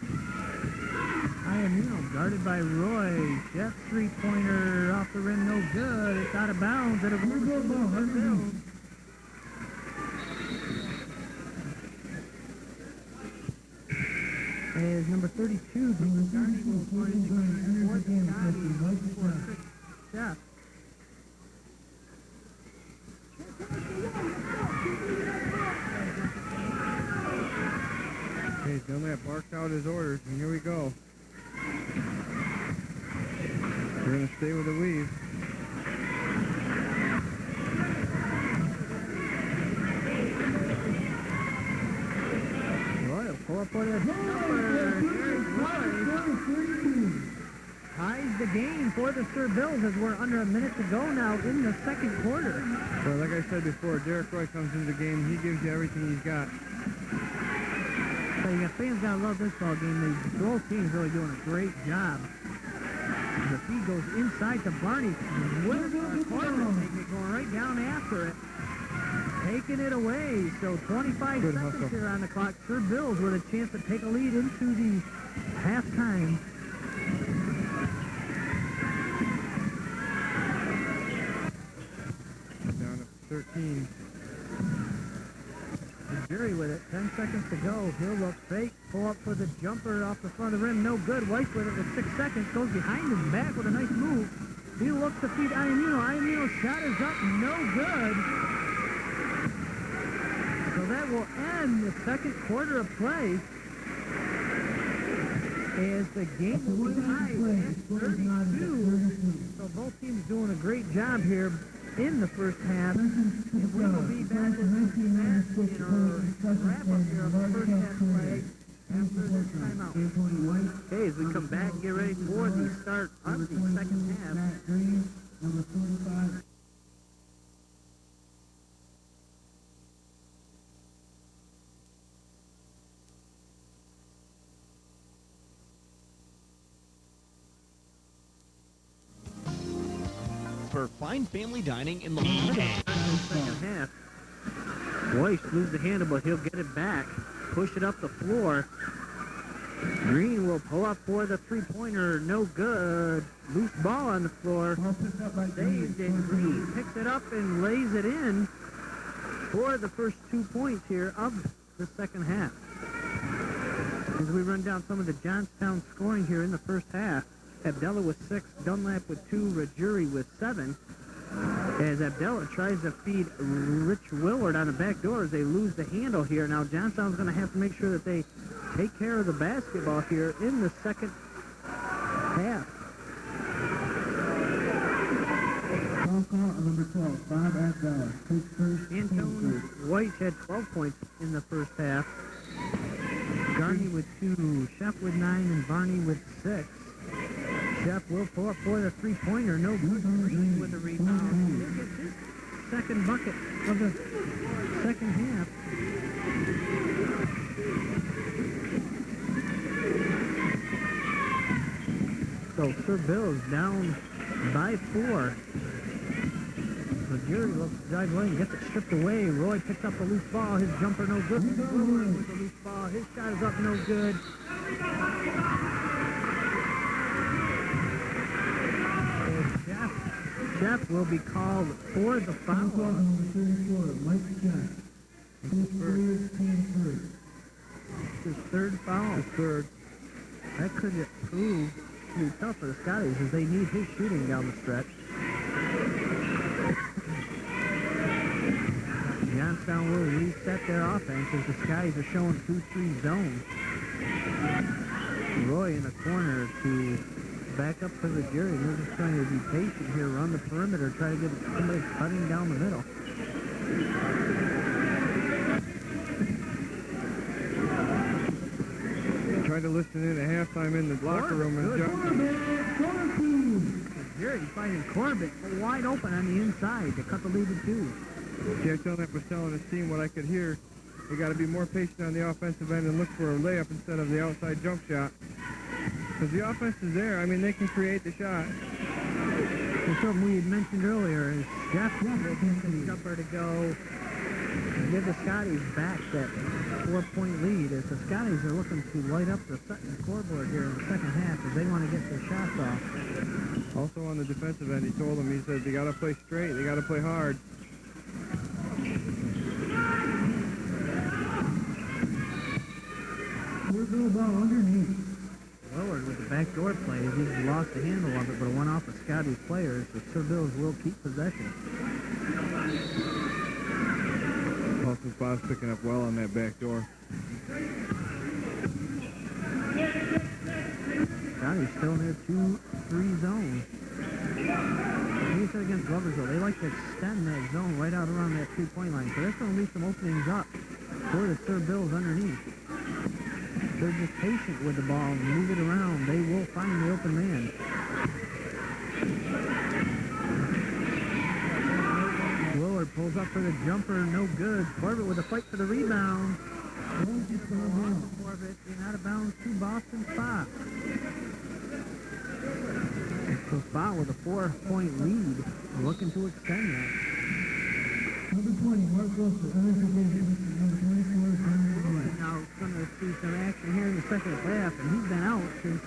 [SPEAKER 1] Iannino guarded by Roy. Jeff's three-pointer off the rim, no good. It's out of bounds. It'll go to the Bills. As number 32, James Garney will start in the game for the Scotties for Chris Jeff.
[SPEAKER 2] Okay, Dunlap barked out his orders, and here we go. We're going to stay with the weave.
[SPEAKER 1] Roy will pull up for the number. Ties the game for the Sir Bills as we're under a minute to go now in the second quarter.
[SPEAKER 2] Well, like I said before, Derek Roy comes into the game. He gives you everything he's got.
[SPEAKER 1] So you got fans gotta love this ball game. Both teams really doing a great job. The feed goes inside to Barney. Where's the corner? Going right down after it. Taking it away. So 25
[SPEAKER 2] Good
[SPEAKER 1] seconds
[SPEAKER 2] hustle.
[SPEAKER 1] here on the clock. Sir Bills with a chance to take a lead into the halftime.
[SPEAKER 2] Down to 13.
[SPEAKER 1] Jerry with it, 10 seconds to go. He'll look fake, pull up for the jumper off the front of the rim, no good. White with it with 6 seconds, goes behind his back with a nice move. He looks to feed Iannino. Iannino's shot is up, no good. So that will end the second quarter of play. As the game will be tied at 32. So both teams doing a great job here in the first half. And we will be back with some stats and our wrap-up here of the first half play after this timeout. Okay, as we come back, get ready for the start of the second half.
[SPEAKER 3] Matt Green, number 45.
[SPEAKER 5] For fine family dining in the
[SPEAKER 1] Second half. Weiss moves the handle, but he'll get it back. Push it up the floor. Green will pull up for the three-pointer. No good. Loose ball on the floor.
[SPEAKER 3] Ball picked up by Green.
[SPEAKER 1] Saved it. Green picks it up and lays it in for the first 2 points here of the second half. As we run down some of the Johnstown scoring here in the first half, Abdallah with 6, Dunlap with 2, Rajuri with 7. As Abdallah tries to feed Rich Willard on the back door as they lose the handle here. Now Johnstown's going to have to make sure that they take care of the basketball here in the second half.
[SPEAKER 3] Foul call on number 12, Bob Abdallah. Takes first, team
[SPEAKER 1] Antone
[SPEAKER 3] first.
[SPEAKER 1] White had 12 points in the first half. Garney with 2, Shep with 9, and Barney with 6. Shep will pull up for the three-pointer. No good. Green with the rebound. He'll get his second bucket of the second half. So Sir Bill's down by 4. The jury looks to drive away and gets it stripped away. Roy picks up the loose ball. His jumper no good. Willard with the loose ball. His shot is up no good. Jeff will be called for the
[SPEAKER 3] Foul call
[SPEAKER 1] foul.
[SPEAKER 3] on number 34, Mike Jack. Takes first, team first.
[SPEAKER 1] His third foul. Third. That could prove to be tough for the Scotties as they need his shooting down the stretch. Johnstown will reset their offense as the Scotties are showing 2-3 zone. Roy in the corner to back up for the jury. They're just trying to be patient here, run the perimeter, try to get somebody cutting down the middle.
[SPEAKER 2] Tried to listen in at halftime in the locker room and
[SPEAKER 1] Jerry finding Corbett wide open on the inside to cut the lead to 2.
[SPEAKER 2] Jack Dunlap was telling his team what I could hear. They got to be more patient on the offensive end and look for a layup instead of the outside jump shot. Because the offense is there. I mean, they can create the shot.
[SPEAKER 1] Well, something we had mentioned earlier is Jeff looking for the jumper to go and give the Scotties back that 4-point lead as the Scotties are looking to light up the scoreboard here in the second half as they want to get their shots off.
[SPEAKER 2] Also on the defensive end, he told them, he said, they got to play straight. They got to play hard.
[SPEAKER 3] We're ball underneath.
[SPEAKER 1] Willard with the backdoor play as he's lost the handle of it, but it went off of Scotty's players. The Sir Bills will keep possession.
[SPEAKER 2] Boston Spa's picking up well on that back door.
[SPEAKER 1] Scotty's still in their 2-3 zone. Like you said against Loversville, they like to extend that zone right out around that 3-point line. So that's going to leave some openings up for the Sir Bills underneath. They're just patient with the ball and move it around. They will find the open man. Willard pulls up for the jumper, no good. Corbett with a fight for the rebound. Corbett in out of bounds to Boston Spa. So Spa with a 4-point lead, looking to extend that.
[SPEAKER 3] Number 20, Mark Wilson. Number 24,
[SPEAKER 1] Now going to see some action here in the second half, and he's been out since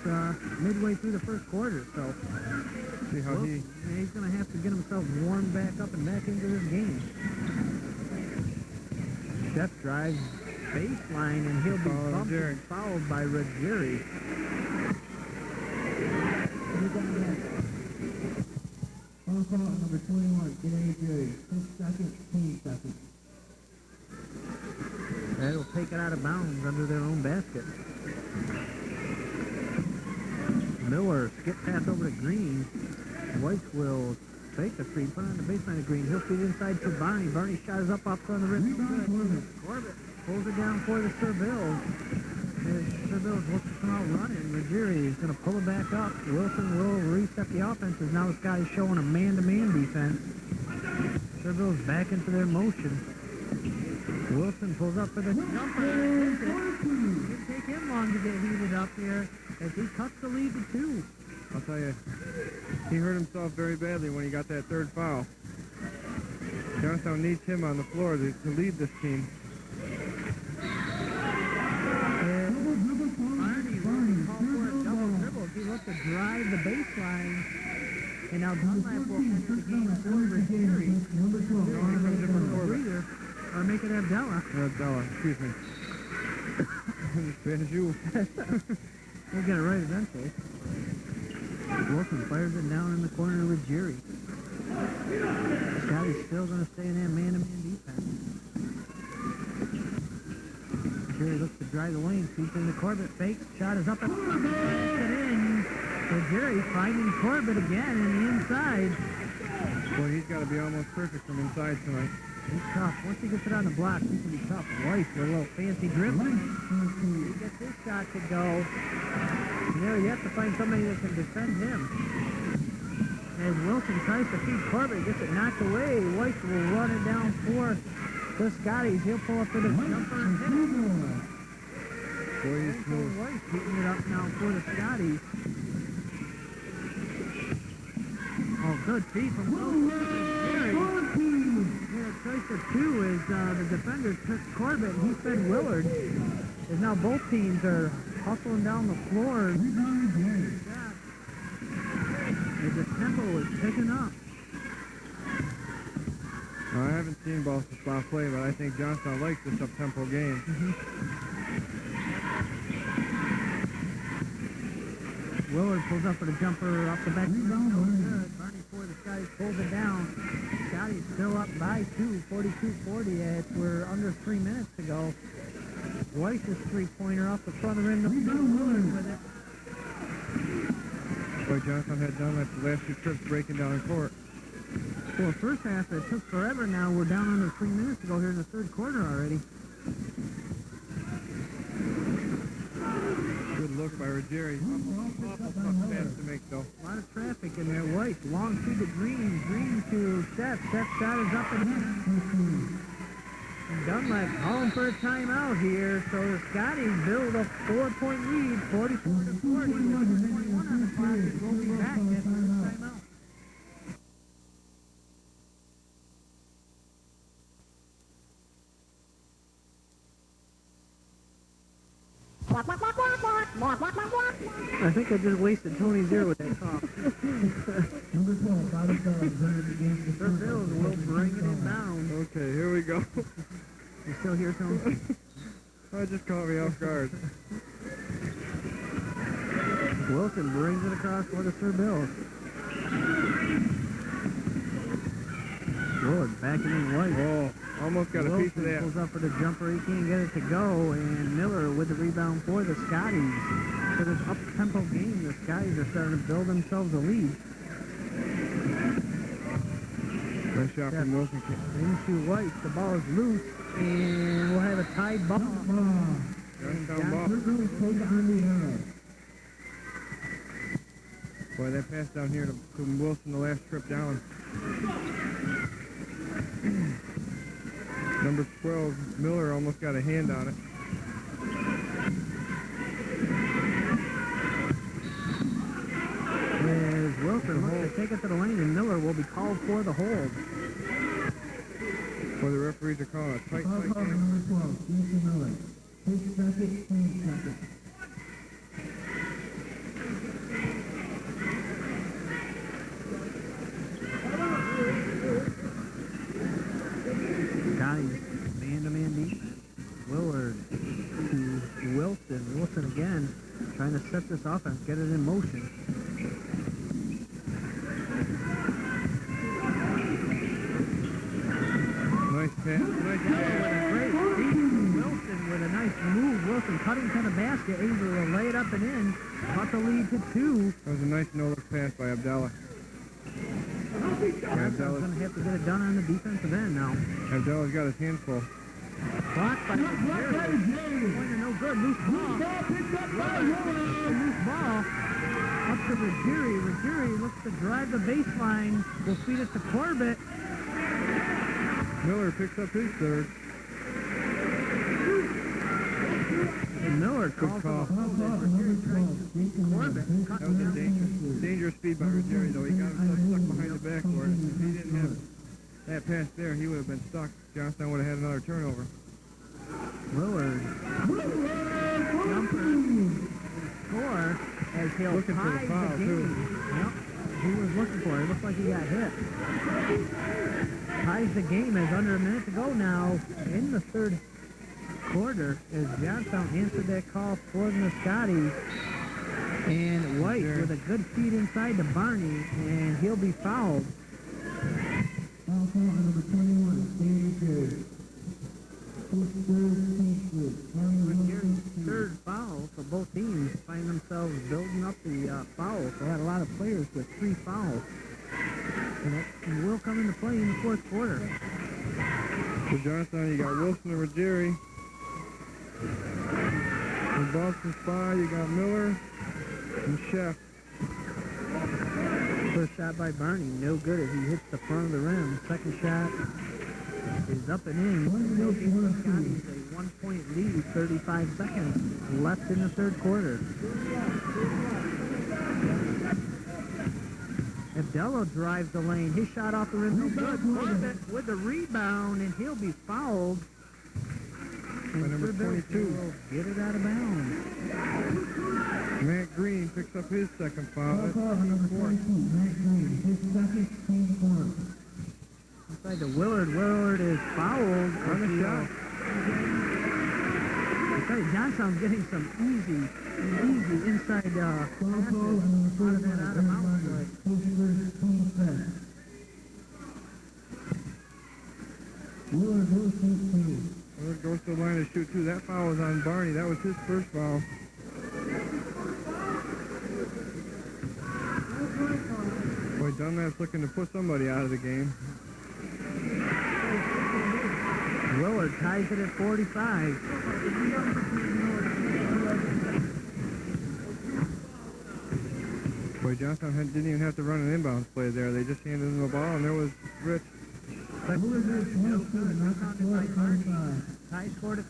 [SPEAKER 1] midway through the first quarter. So
[SPEAKER 2] See how
[SPEAKER 1] he's going to have to get himself warmed back up and back into this game. Chef drives baseline, and he'll be bumped and fouled by Ruggieri.
[SPEAKER 3] Foul call on number 21, G'day Jerry. 6 seconds, 10 seconds.
[SPEAKER 1] That'll take it out of bounds under their own basket. Miller skip pass over to Green. White will take the three, put it on the baseline of Green. He'll feed inside to Barney. Barney shot is up off on the rim.
[SPEAKER 3] Rebound, Corbett.
[SPEAKER 1] Corbett pulls it down for the Sir Bills. Seville's looks to come out running. Ruggieri is going to pull it back up. Wilson will reset the offense as now this guy is showing a man-to-man defense. Seville's back into their motion. Wilson pulls up for the jumper. It didn't take him long to get heated up here as he cuts the lead to 2.
[SPEAKER 2] I'll tell you, he hurt himself very badly when he got that third foul. Johnstown needs him on the floor to lead this team.
[SPEAKER 1] He looked to drive the baseline, and now Dunlap will finish the game for Ruggieri. Or make it Abdallah.
[SPEAKER 2] Abdallah, excuse me. As bad as you.
[SPEAKER 1] We'll get it right eventually. Wilson fires it down in the corner with Ruggieri. Scotty's still going to stay in that man-to-man defense. Ruggieri looks to drive the lane, feeds into Corbett, fakes, shot is up and in. Ruggieri finding Corbett again in the inside.
[SPEAKER 2] Boy, he's got to be almost perfect from inside tonight.
[SPEAKER 1] He's tough. Once he gets it on the block, he can be tough. Weiss with a little fancy dribbling. He gets his shot to go. You have to find somebody that can defend him. As Wilson tries to feed Corbett, gets it knocked away. Weiss will run it down for the Scotties. He'll pull up for the jumper and hit it.
[SPEAKER 2] Boy, he's smooth.
[SPEAKER 1] Weiss heating it up now for the Scotties. Oh, good feed from Wilson. Choice of 2 is the defender took Corbett and he fed Willard. As now both teams are hustling down the floor. As the tempo is picking up.
[SPEAKER 2] Now, I haven't seen Ballston Spa play, but I think Johnstown likes this up-tempo game.
[SPEAKER 1] Willard pulls up for the jumper off the back. Good. Barney for the Scotties pulls it down. Scotties still up by 2, 42-40 as we're under 3 minutes to go. Weiss's three-pointer off the front of the rim. Willard with it.
[SPEAKER 2] Boy, Johnstown had done that the last 2 trips breaking down in court.
[SPEAKER 1] Well, first half, it took forever now. We're down under 3 minutes to go here in the third quarter already.
[SPEAKER 2] Good look by Ruggieri. Awful tough pass to make, though.
[SPEAKER 1] A lot of traffic in there. Weiss, long to the Green. Green to Seth. Seth's shot is up and in. And Dunlap home for a timeout here. So the Scotties build a 4-point lead, 44-40. 21 on the clock. We'll be back after this timeout. I think I just wasted Tony's ear with that cough.
[SPEAKER 3] Number 12, out of against the
[SPEAKER 1] Bills will bring it down.
[SPEAKER 2] Okay, here we go.
[SPEAKER 1] You still here, Tony?
[SPEAKER 2] That just caught me off guard.
[SPEAKER 1] Wilson brings it across for the Sir Bills. Willard backing in Weiss.
[SPEAKER 2] Oh, almost got a piece of that.
[SPEAKER 1] Pulls up for the jumper. He can't get it to go. And Miller with the rebound for the Scotties. For this up-tempo game, the Scotties are starting to build themselves a lead.
[SPEAKER 2] Nice shot from Wilson.
[SPEAKER 1] Into Weiss. The ball is loose. And we'll have a tied ball.
[SPEAKER 2] Johnstown ball. Boy, that pass down here to Wilson the last trip down. Number 12, Miller, almost got a hand on it.
[SPEAKER 1] As Wilson looks to take it to the lane, and Miller will be called for the hold.
[SPEAKER 2] Boy, the referees are calling a tight game.
[SPEAKER 3] Number 12, Jason Miller. Take it back at second.
[SPEAKER 1] Scotties, man-to-man defense. Willard to Wilson. Wilson again, trying to set this offense, get it in motion.
[SPEAKER 2] Nice pass. Nice pass.
[SPEAKER 1] Great feed. Wilson with a nice move. Wilson cutting to the basket, able to lay it up and in. Cut the lead to 2.
[SPEAKER 2] That was a nice no-look pass by Abdallah.
[SPEAKER 1] Johnstown's going to have to get it done on the defensive end now.
[SPEAKER 2] Abdallah's got his hands full.
[SPEAKER 1] Blocked by Jerry. Pointer no good. Loose ball. Loose ball. Up to Ruggieri. Ruggieri looks to drive the baseline. Will feed it to Corbett.
[SPEAKER 2] Miller picks up his third.
[SPEAKER 1] And Miller calls
[SPEAKER 2] call.
[SPEAKER 1] Corbett.
[SPEAKER 2] That was a dangerous speed by Ruggieri, though. He got himself stuck behind the backboard. If he didn't have that pass there, he would have been stuck. Johnstown would have had another turnover.
[SPEAKER 1] Willard. Jumper. Score as he'll
[SPEAKER 2] Looking for the
[SPEAKER 1] tie
[SPEAKER 2] foul,
[SPEAKER 1] the game.
[SPEAKER 2] too.
[SPEAKER 1] Yep. He was looking for it. It looked like he got hit. Ties the game as under a minute to go now in the third quarter as Johnstown answered that call for the Scotties. And White with a good feed inside to Barney, and he'll be fouled.
[SPEAKER 3] Foul call on number 21, Danny Perry.
[SPEAKER 1] Third foul, so both teams find themselves building up the fouls. They had a lot of players with 3 fouls. And it will come into play in the fourth quarter.
[SPEAKER 2] For Johnstown, you got Wilson and Ruggieri. In Ballston Spa, you got Miller and Chef.
[SPEAKER 1] First shot by Barney, no good as he hits the front of the rim. Second shot is up and in. Still gives the Scotties a 1-point lead, 35 seconds left in the third quarter. Abdello drives the lane. His shot off the rim, no good. Corbett with the rebound, and he'll be fouled. And
[SPEAKER 2] number 22.
[SPEAKER 1] will get it out of bounds.
[SPEAKER 2] Matt Green picks up his second foul.
[SPEAKER 3] Foul call on number 22, Matt Green. His second team foul.
[SPEAKER 1] Inside to Willard. Willard is fouled
[SPEAKER 2] On the shot.
[SPEAKER 1] I tell you, Johnstown's getting some easy inside
[SPEAKER 3] Foul call on number 31,
[SPEAKER 1] out of bounds play.
[SPEAKER 3] Willard goes to two.
[SPEAKER 2] Willard goes to the line to shoot two. That foul was on Barney. That was his first foul. Boy, Dunlap's looking to put somebody out of the game.
[SPEAKER 1] Willard ties it at 45.
[SPEAKER 2] Boy, Johnstown didn't even have to run an inbounds play there. They just handed him the ball, and there was Rich.
[SPEAKER 1] Tie scored at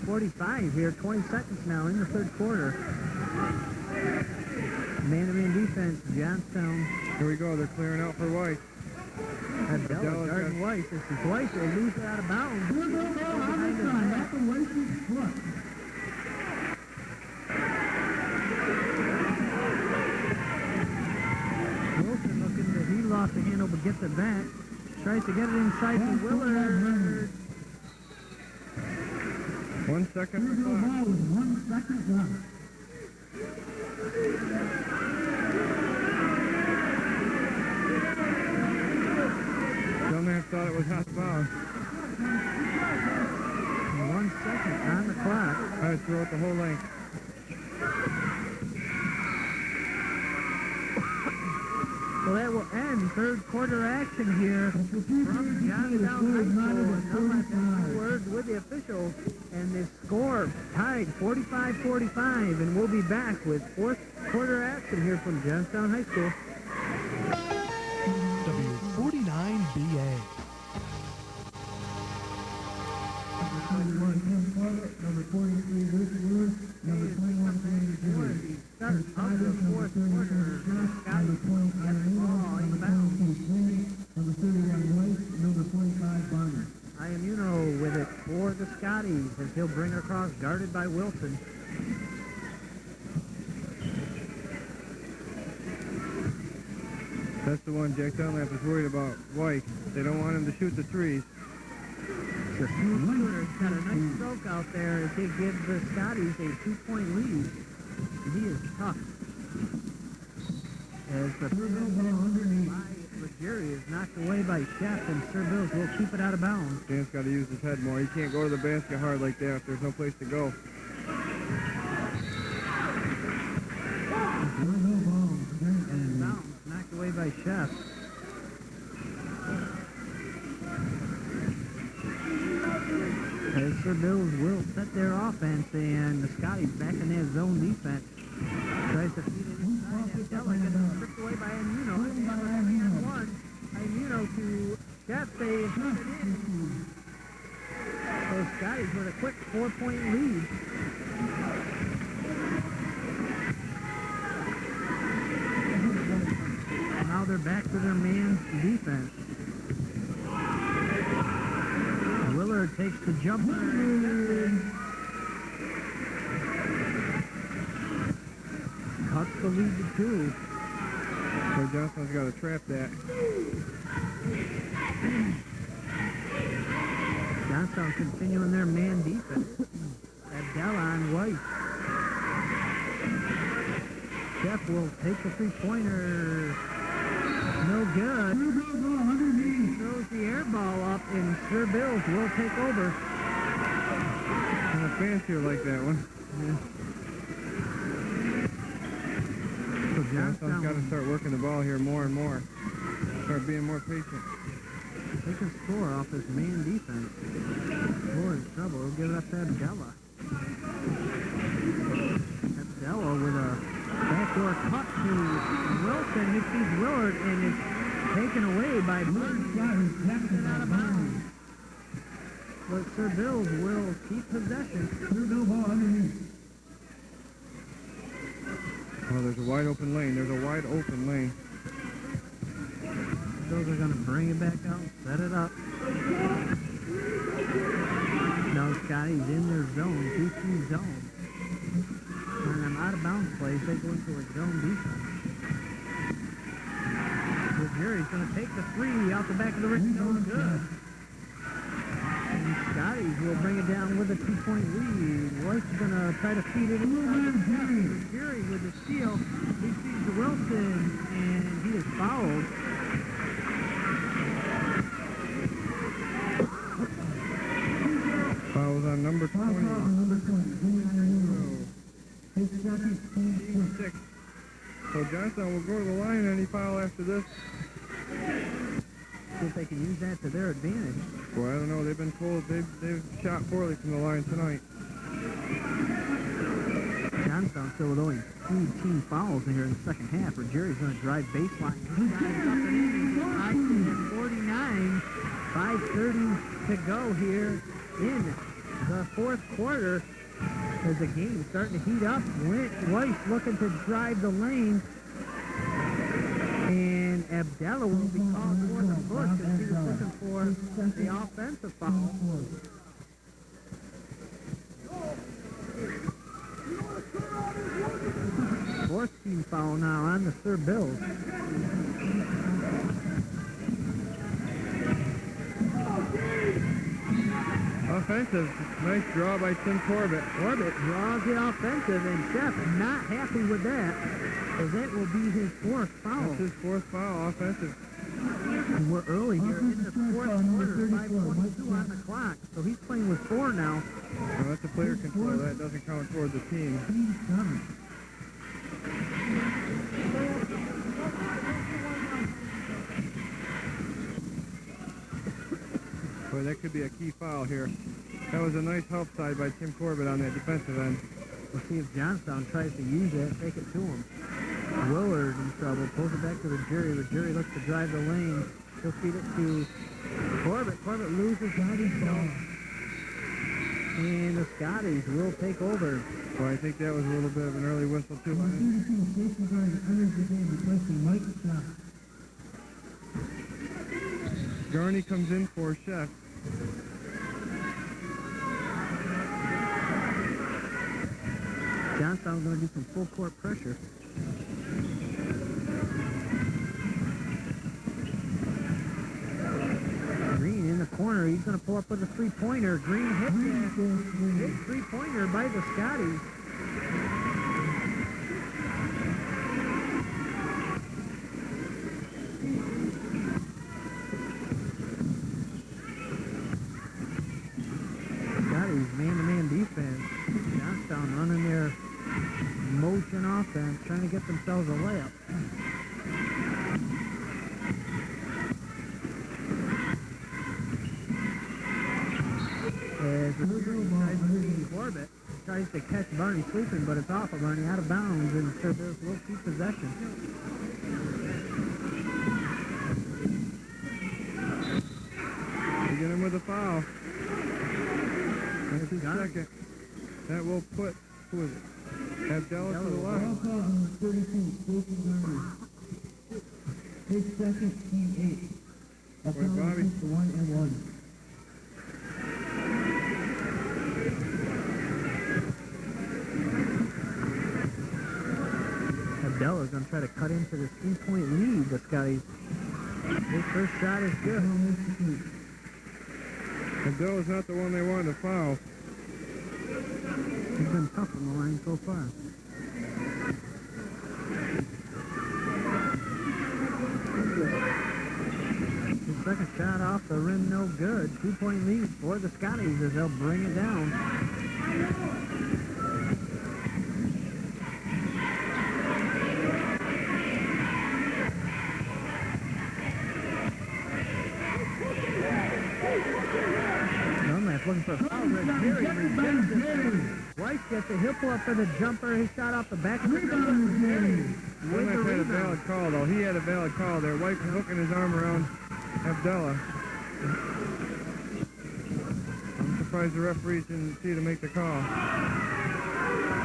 [SPEAKER 1] 45 here. 20 seconds now in the third quarter. Man-to-man defense, Johnstown.
[SPEAKER 2] Here we go. They're clearing out for White.
[SPEAKER 1] Abdello guarding White. This is White. Will lose it out of bounds. Wilson looking to, he lost the handle but gets it back. Tries to get it inside to Willard.
[SPEAKER 2] 1 second.
[SPEAKER 3] Ball with 1 second left.
[SPEAKER 2] Dunlap thought it was out of bounds.
[SPEAKER 1] 1 second on the clock.
[SPEAKER 2] I had to throw it the whole length.
[SPEAKER 1] So that will end third quarter action here from Johnstown High School. And I'll have a few words with the officials. And the score tied 45-45. And we'll be back with fourth quarter action here from Johnstown High School.
[SPEAKER 5] W49BA.
[SPEAKER 3] Number 43, Rich Lewis. Number 21, Sandy Jewell.
[SPEAKER 1] Start of the fourth quarter.
[SPEAKER 3] Number 20, Iannino. Number 22, Sweeney. Number 31, White. Number 45, Barney.
[SPEAKER 1] Iannino with it for the Scotties as he'll bring it across, guarded by Wilson.
[SPEAKER 2] That's the one Jack Dunlap is worried about, White. They don't want him to shoot the threes.
[SPEAKER 1] The smooth shooter's got a nice stroke out there as he gives the Scotties a 2-point lead. And he is tough. As the Ruggieri is knocked away by Chef, and Sir Bills will keep it out of bounds.
[SPEAKER 2] Dan's got to use his head more. He can't go to the basket hard like that if there's no place to go.
[SPEAKER 1] And bounds, knocked away by Chef. As Sir Sir Bills will set their offense, and the Scotties back in that zone defense. Tries to feed it inside. Abdella gets stripped away by Amuno. And one. Amuno to Chef. They put it in. So Scotties with a quick 4-point lead. Now they're back to their man defense. Willard takes the jumper. Cuts the lead to 2.
[SPEAKER 2] So Johnstown's got to trap that.
[SPEAKER 1] Johnstown continuing their man defense. Abdella on White. Jeff will take the 3-pointer. No good. He throws the air ball up, and Sir Bills will take over.
[SPEAKER 2] And the fans here like that one.
[SPEAKER 1] Yeah. So
[SPEAKER 2] Johnstown's got to start working the ball here more and more. Start being more patient.
[SPEAKER 1] They can score off this man defense. More in trouble. He'll give it up to Abdella. Abdella with a backdoor cut to Wilson. He feeds Willard, and it's taken away by Blue. Out of bounds. But Sir Bills will keep possession.
[SPEAKER 2] Oh, there's a wide open lane. There's a wide open lane.
[SPEAKER 1] Bills are going to bring it back out, set it up. Now Scotty's in their zone, 2-2 zone. When them out of bounds plays, they go into a zone defense. So Jerry's going to take the 3 out the back of the ring. No good. And Scotty's will bring it down with a 2-point lead. White's going to try to feed it inside. Jerry with the steal. He feeds to Wilson, and he is fouled.
[SPEAKER 2] Fouls on number 20. Team 6. So Johnstown will go to the line. Any foul after this?
[SPEAKER 1] See if they can use that to their advantage.
[SPEAKER 2] Boy, I don't know. They've been told they've shot poorly from the line tonight.
[SPEAKER 1] Johnstown still with only 2 team fouls in here in the second half. Where Jerry's going to drive baseline. He drives up and in. 49. 5:30 to go here in the fourth quarter. As the game starting to heat up. Weiss looking to drive the lane. And Abdella will be called for the push as he was looking for the offensive foul. Fourth team foul now on the Sir Bills.
[SPEAKER 2] Offensive. Nice draw by Tim Corbett.
[SPEAKER 1] Corbett draws the offensive, and Chef not happy with that, as that will be his 4th foul.
[SPEAKER 2] That's his 4th foul, offensive.
[SPEAKER 1] We're early here in the 4th quarter, 5:42 on the clock, so he's playing with 4 now.
[SPEAKER 2] Well, that's a player control. That doesn't count toward the team. Boy, that could be a key foul here. That was a nice help side by Tim Corbett on that defensive end.
[SPEAKER 1] We'll see if Johnstown tries to use it, take it to him. Willard in trouble, pulls it back to the Jerry, but Jerry looks to drive the lane. He'll feed it to Corbett. Corbett loses the ball. And the Scotties will take over.
[SPEAKER 2] Well, I think that was a little bit of an early whistle, too. Garney comes in for Chef.
[SPEAKER 1] Johnstown's going to do some full court pressure. Green in the corner. He's going to pull up with a 3-pointer. Green hits it. Big 3-pointer by the Scotties. Scotties man-to-man defense. Johnstown running their motion offense, trying to get themselves a layup. As the to catch Barney sleeping, but it's off of Barney, out of bounds, and Sir Bills will keep possession.
[SPEAKER 2] They get him with a foul. That's his
[SPEAKER 1] Got it.
[SPEAKER 2] second. That will put, who is it? Abdallah to the
[SPEAKER 3] Ball
[SPEAKER 2] line.
[SPEAKER 3] caught on the 32, Jason Garner. His second, team 8.
[SPEAKER 2] Boy, Bobby.
[SPEAKER 3] The 1 and 1.
[SPEAKER 1] Abdella's going to try to cut into this 3-point lead. The Scotties. His first shot is good.
[SPEAKER 2] Abdallah's not the one they wanted to foul.
[SPEAKER 1] He's been tough on the line so far. His second shot off the rim, no good. 2-point lead for the Scotties as they'll bring it down. Dunlap looking for a foul. Weiss gets it. He'll pull up for the jumper. He shot off the back of the rim.
[SPEAKER 2] Dunlap had a valid call, though. He had a valid call there. White was hooking his arm around Abdallah. I'm surprised the referees didn't see to make the call.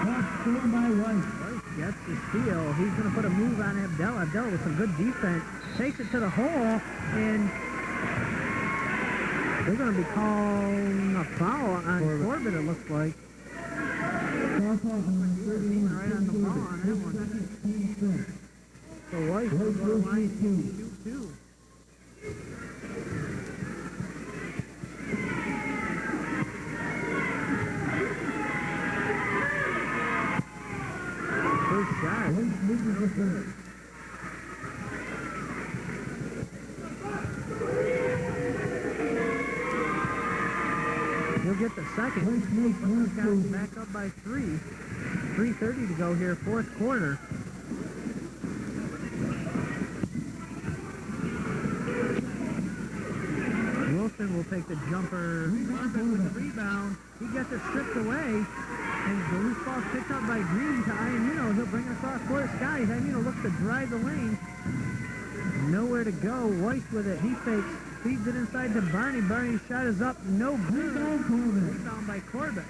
[SPEAKER 3] That's scored by Weiss.
[SPEAKER 1] Weiss gets the steal. He's going to put a move on Abdallah. Abdallah with some good defense. Takes it to the hole, and they're going to be calling a foul on Corbett, it looks like.
[SPEAKER 3] Ball caught on the 31,
[SPEAKER 1] Right on the ball on that
[SPEAKER 3] his
[SPEAKER 1] one.
[SPEAKER 3] second, team 6.
[SPEAKER 1] So Weiss will go to the line to shoot two. First shot.
[SPEAKER 3] Weiss loses the first.
[SPEAKER 1] He'll get the second.
[SPEAKER 3] Weiss makes one
[SPEAKER 1] Got
[SPEAKER 3] two.
[SPEAKER 1] back up by 3. 3:30 to go here, fourth quarter. Wilson will take the jumper. Corbett with the rebound. He gets it stripped away. And the loose ball picked up by Green to Iannino. He'll bring it across for the Skies. Iannino looks to drive the lane. Nowhere to go. Weiss with it. He fakes. Feeds it inside to Barney. Barney's shot is up. No good.
[SPEAKER 3] Rebound Corbett.
[SPEAKER 1] Rebound by Corbett.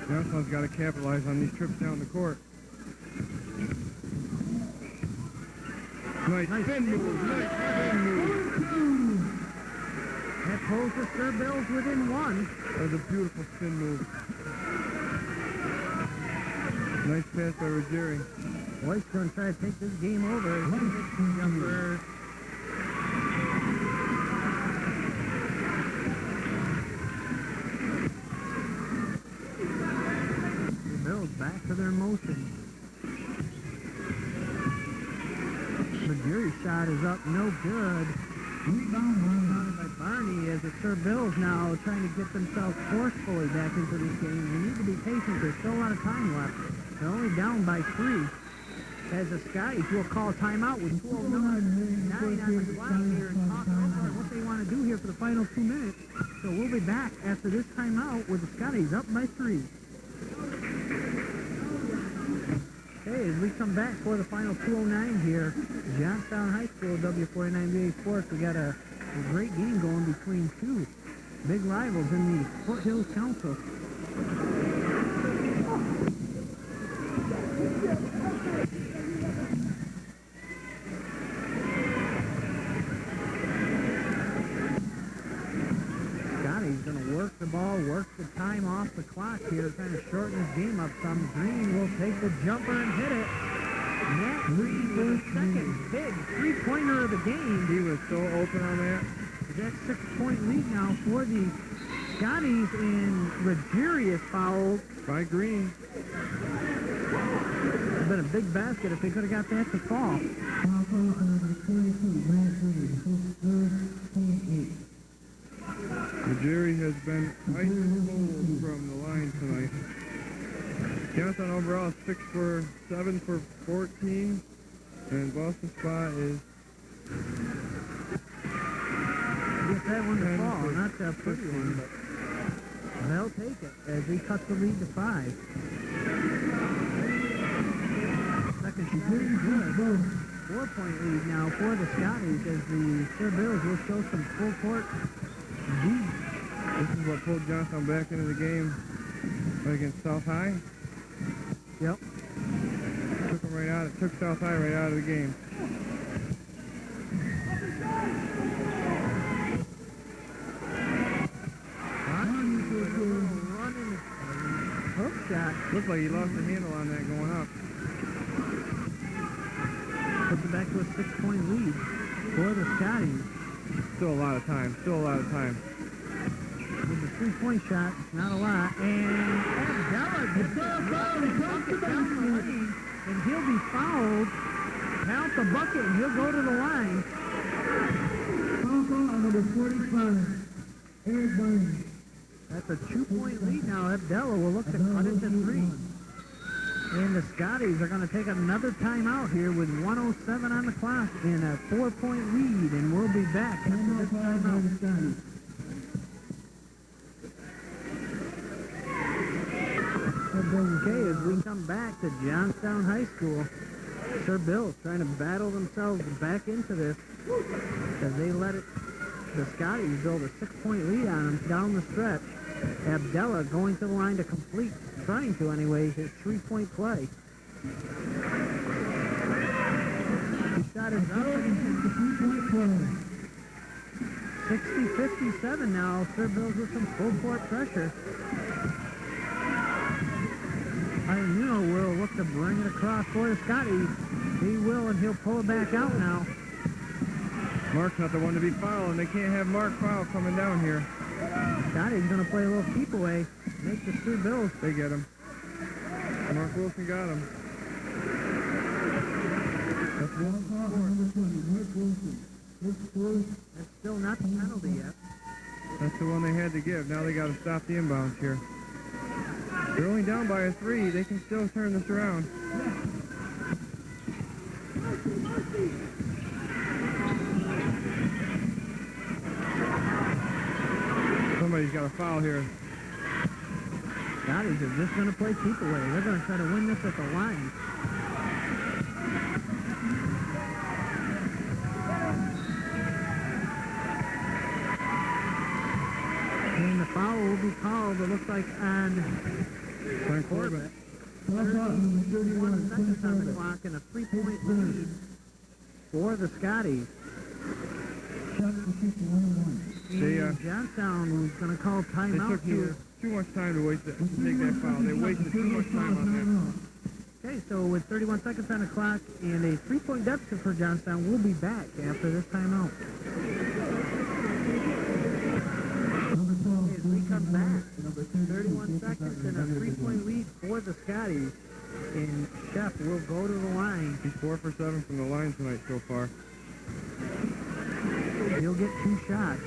[SPEAKER 2] Johnstown's got to capitalize on these trips down the court. Nice spin move. Nice spin move.
[SPEAKER 1] That pulls the Sir Bills within 1.
[SPEAKER 2] That was a beautiful spin move. Nice pass by Ruggieri.
[SPEAKER 1] White's going to try to take this game over. He hits the jumper. The Bills back to their motion. Ruggieri's shot is up, no good. Rebounded by Barney as the Sir Bills now trying to get themselves forcefully back into this game. They need to be patient. There's still a lot of time left. They're only down by 3. As the Scotties will call timeout with 12:09 on the clock here and talk about what they want to do here for the final 2 minutes. So we'll be back after this timeout with the Scotties up by 3. Okay, as we come back for the final 2:09 here, Johnstown High School, W49BA Sports, we got a great game going between two big rivals in the Fort Hills Council. Scotty's going to work the ball, work the time off the clock here, trying to shorten this game up some. Green will take the jumper and hit it. Matt Green with the second big three-pointer of the game.
[SPEAKER 2] He was so open on that.
[SPEAKER 1] That's 6-point lead now for the Scotties, and Ruggieri is fouled.
[SPEAKER 2] By Green.
[SPEAKER 1] It's been a big basket if they could have got that to fall.
[SPEAKER 3] Foul call on number 22, Matt Green. His third, team 8.
[SPEAKER 2] Ruggieri has been ice cold from the line tonight. Johnstown overall 7 for 14, and Ballston spot is
[SPEAKER 1] get that one to fall. Not the pretty one, but they'll take it as he cuts the lead to 5. Second shot is good. 4-point lead now for the Scotties as the Sir Bills will show some full court deep.
[SPEAKER 2] This is what pulled Johnstown back into the game against South High.
[SPEAKER 1] Yep.
[SPEAKER 2] Took them right out. It took South High right out of the game.
[SPEAKER 1] Running hook shot.
[SPEAKER 2] Looked like he lost the handle on that going up.
[SPEAKER 1] Puts it back to a 6-point lead for the Scotties.
[SPEAKER 2] Still a lot of time. Still a lot of time.
[SPEAKER 1] With the 3-point shot, not a lot. And Abdallah gets it down the lane, and he'll be fouled. Count the bucket, and he'll go to the line.
[SPEAKER 3] Foul call on number 45, Eric Barnes.
[SPEAKER 1] That's a 2-point lead now. Abdallah will look to cut it to 3. And the Scotties are going to take another timeout here with 1:07 on the clock and a 4-point lead, and we'll be back after this timeout. Okay, as we come back to Johnstown High School, Sir Bills trying to battle themselves back into this as they let it, the Scotties build a 6-point lead on them down the stretch. Abdallah going to the line to complete, trying to anyway, his 3-point play. His shot is up against the 3-point play. 60-57 now. Sir Bills with some full court pressure. Iannuno will look to bring it across for the Scotties. He will, and he'll pull it back out now.
[SPEAKER 2] Mark's not the one to be fouled, and they can't have Mark foul coming down here.
[SPEAKER 1] Scotty's going to play a little keep away, make the Sir Bills.
[SPEAKER 2] They get him. Mark Wilson got him. That's one score.
[SPEAKER 1] That's still not the penalty yet.
[SPEAKER 2] That's the one they had to give. Now they got to stop the inbounds here. They're only down by a 3. They can still turn this around. Somebody's got a foul here.
[SPEAKER 1] Scotties are just going to play keep away. They're going to try to win this at the line. And the foul will be called, it looks like, on Corbett. 31 seconds on the clock and a 3-point lead for the Scotties. And Johnstown was going to call timeout here.
[SPEAKER 2] Too much time to waste to take that foul. They wasted too much time on that.
[SPEAKER 1] Okay, so with 31 seconds on the clock and a 3-point deficit for Johnstown, we'll be back after this timeout. As we come back, 31 seconds and a 3-point lead for the Scotties. And Shep will go to the line.
[SPEAKER 2] He's 4 for 7 from the line tonight so far.
[SPEAKER 1] He'll get 2 shots.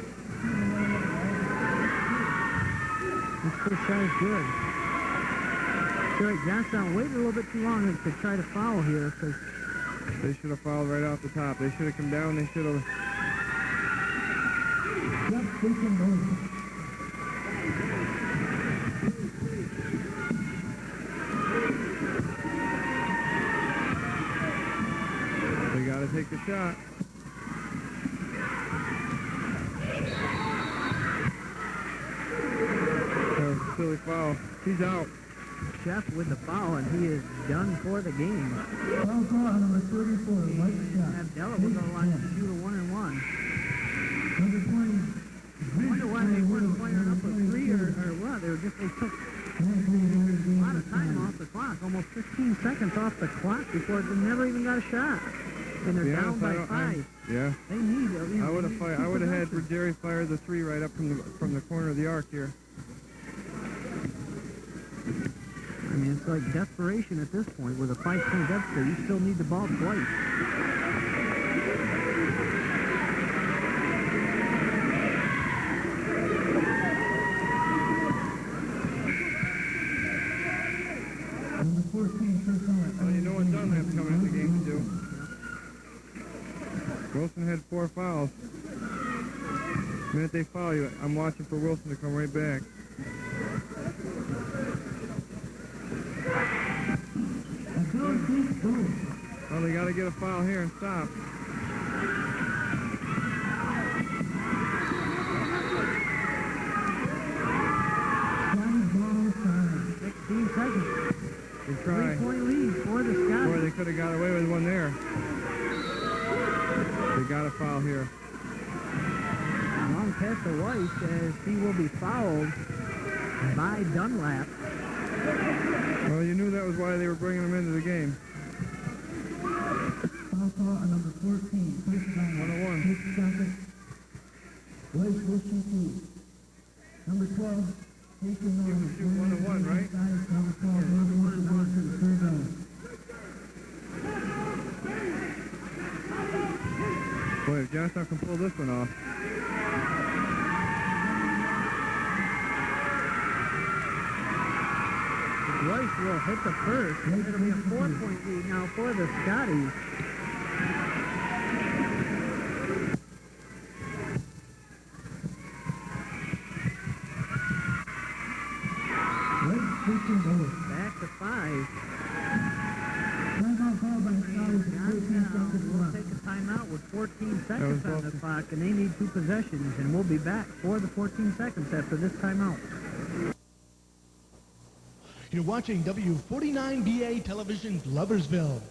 [SPEAKER 1] This first shot is good. So right, Johnstown waited a little bit too long to try to foul here because
[SPEAKER 2] they should have fouled right off the top. They should have come down. They should have. They got to take the shot. Silly foul. He's out.
[SPEAKER 1] Chef with the foul, and he is done for the game.
[SPEAKER 3] Foul call on number 34, Mike Shot.
[SPEAKER 1] Abdallah will go line to shoot a 1-and-1.
[SPEAKER 3] Number 20.
[SPEAKER 1] I wonder why they weren't playing up a 3 or what. They took a lot of time off the clock, almost 15 seconds off the clock before they never even got a shot. And they're down by 5.
[SPEAKER 2] Yeah.
[SPEAKER 1] They need.
[SPEAKER 2] I would have had Jerry fire the 3 right up from the corner of the arc here.
[SPEAKER 1] I mean, it's like desperation at this point. With a 5-point deficit, you still need the ball twice.
[SPEAKER 3] Number 14, first on.
[SPEAKER 2] Well, you know what Dunlap's coming in the game to do. Wilson had 4 fouls. The minute they foul you, I'm watching for Wilson to come right back. Well, they got to get a foul here and stop. They try.
[SPEAKER 1] 3-point lead for the Scotties.
[SPEAKER 2] Boy, they could have got away with one there. They got a foul here.
[SPEAKER 1] Long pass to Weiss as he will be fouled by Dunlap.
[SPEAKER 2] Well, you knew that was why they were bringing him into the game.
[SPEAKER 3] Foul call on number 14.
[SPEAKER 2] 101.
[SPEAKER 3] Weiss will shoot two. Number 12. Jason Norman.
[SPEAKER 2] 101, right?
[SPEAKER 3] Number 12. Number 1 to Boston. Third down.
[SPEAKER 2] Boy, if Johnstown can pull this one off.
[SPEAKER 1] Weiss will hit the first. It'll be a 4-point lead now for the Scotties. Back to 5.
[SPEAKER 3] Timeout called by the Scotties.
[SPEAKER 1] Johnstown will take a timeout with 14 seconds on the clock, and they need 2 possessions, and we'll be back for the 14 seconds after this timeout.
[SPEAKER 5] You're watching W49BA Television's Loversville.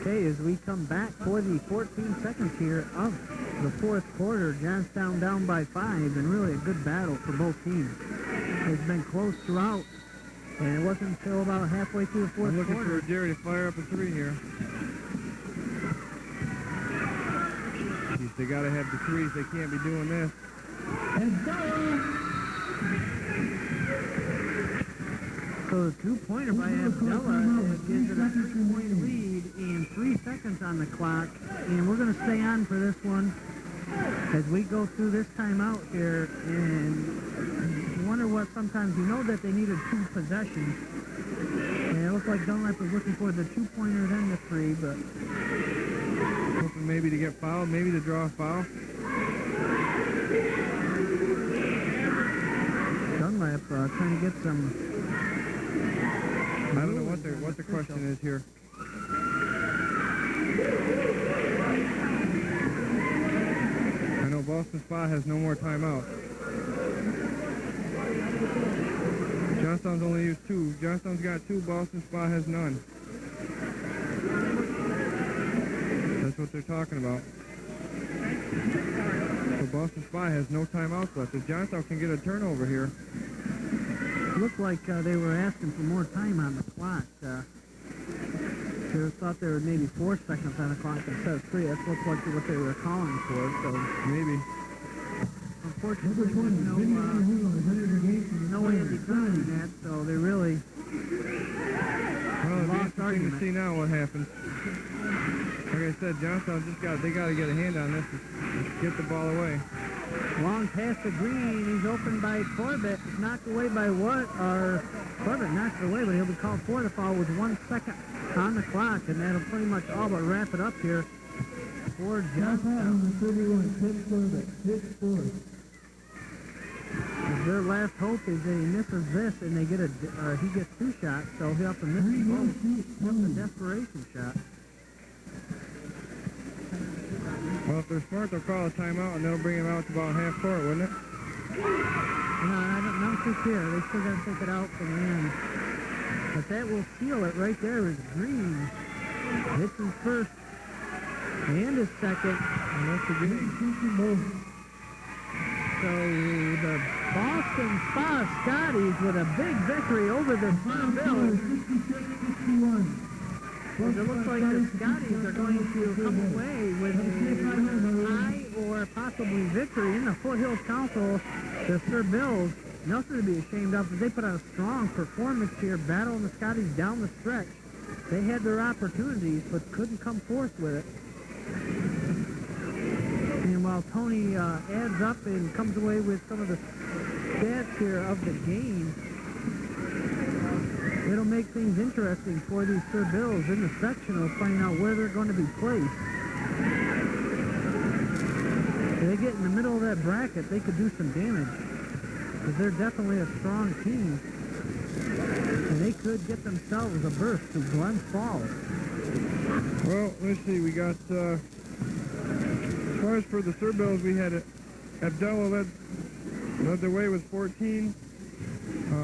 [SPEAKER 1] Okay, as we come back for the 14 seconds here of the fourth quarter, Johnstown down by 5, and really a good battle for both teams. It's been close throughout, and it wasn't until about halfway through the fourth
[SPEAKER 2] I'm looking
[SPEAKER 1] quarter.
[SPEAKER 2] for Jerry to fire up a 3 here. Jeez, they got to have the 3s. They can't be doing this.
[SPEAKER 1] So the 2-pointer by Abdullah gives it a 3-point lead and 3 seconds on the clock. And we're going to stay on for this one as we go through this timeout here. And you wonder what sometimes you know that they needed 2 possessions. And it looks like Dunlap was looking for the 2-pointer then the 3, but
[SPEAKER 2] Hoping maybe to get fouled, maybe to draw a foul.
[SPEAKER 1] Dunlap trying to get some...
[SPEAKER 2] I don't know what the question is here. I know Ballston Spa has no more timeouts. Johnstown's only used 2. Johnstown's got 2. Ballston Spa has none. That's what they're talking about. So Ballston Spa has no timeouts left. If Johnstown can get a turnover here.
[SPEAKER 1] Looked like they were asking for more time on the clock. They thought there were maybe 4 seconds on the clock instead of 3. That looked like what they were calling for. So
[SPEAKER 2] Maybe.
[SPEAKER 1] unfortunately, no way of determining that. So they really
[SPEAKER 2] Well, it'll be
[SPEAKER 1] lost
[SPEAKER 2] interesting to
[SPEAKER 1] argument.
[SPEAKER 2] see now what happens. Like I said, Johnstown they got to get a hand on this and get the ball away.
[SPEAKER 1] Long pass to Green. He's opened by Corbett. Knocked away by what? Corbett knocked it away, but he'll be called for the foul with 1 second on the clock, and that'll pretty much all but wrap it up here for Johnstown.
[SPEAKER 3] 31, Tim Corbett, 6-4.
[SPEAKER 1] Their last hope is that he misses this and they get he gets 2 shots, so he'll have to miss them both. That's a desperation shot.
[SPEAKER 2] Well, if they're smart, they'll call a timeout, and that'll bring him out to about half court, wouldn't it?
[SPEAKER 1] No, I'm not too clear. They still got to take it out from the end. But that will seal it right there as Green hits his first and his second.
[SPEAKER 2] And that's the game.
[SPEAKER 1] So the Ballston Spa Scotties with a big victory over the Bills.
[SPEAKER 3] 66-61.
[SPEAKER 1] It looks like the Scotties are going to come away with a tie or possibly victory in the Foothills Council. The Sir Bills, nothing to be ashamed of, but they put on a strong performance here, battling the Scotties down the stretch. They had their opportunities, but couldn't come forth with it. And while Tony adds up and comes away with some of the stats here of the game, it'll make things interesting for these Sir Bills in the sectional, finding out where they're going to be placed. they get in the middle of that bracket, they could do some damage. Because they're definitely a strong team. And they could get themselves a berth to Glens Falls.
[SPEAKER 2] Well, let's see. We got, as far as for the Serbills, we had Abdullah led the way with 14.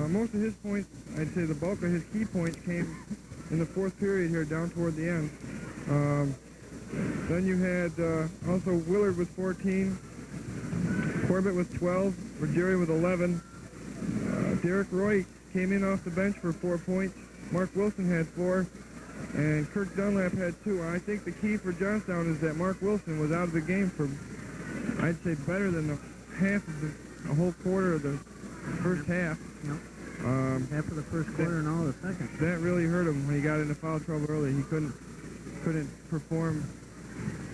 [SPEAKER 2] Most of his points, I'd say the bulk of his key points came in the fourth period here down toward the end. Then you had also Willard with 14, Corbett with 12, Ruggieri with 11. Derek Roy came in off the bench for 4 points. Mark Wilson had 4, and Kirk Dunlap had 2. I think the key for Johnstown is that Mark Wilson was out of the game for, I'd say, better than half of the whole quarter of the first half.
[SPEAKER 1] Yep. Half of the first quarter and all of the second.
[SPEAKER 2] That really hurt him when he got into foul trouble early. He couldn't perform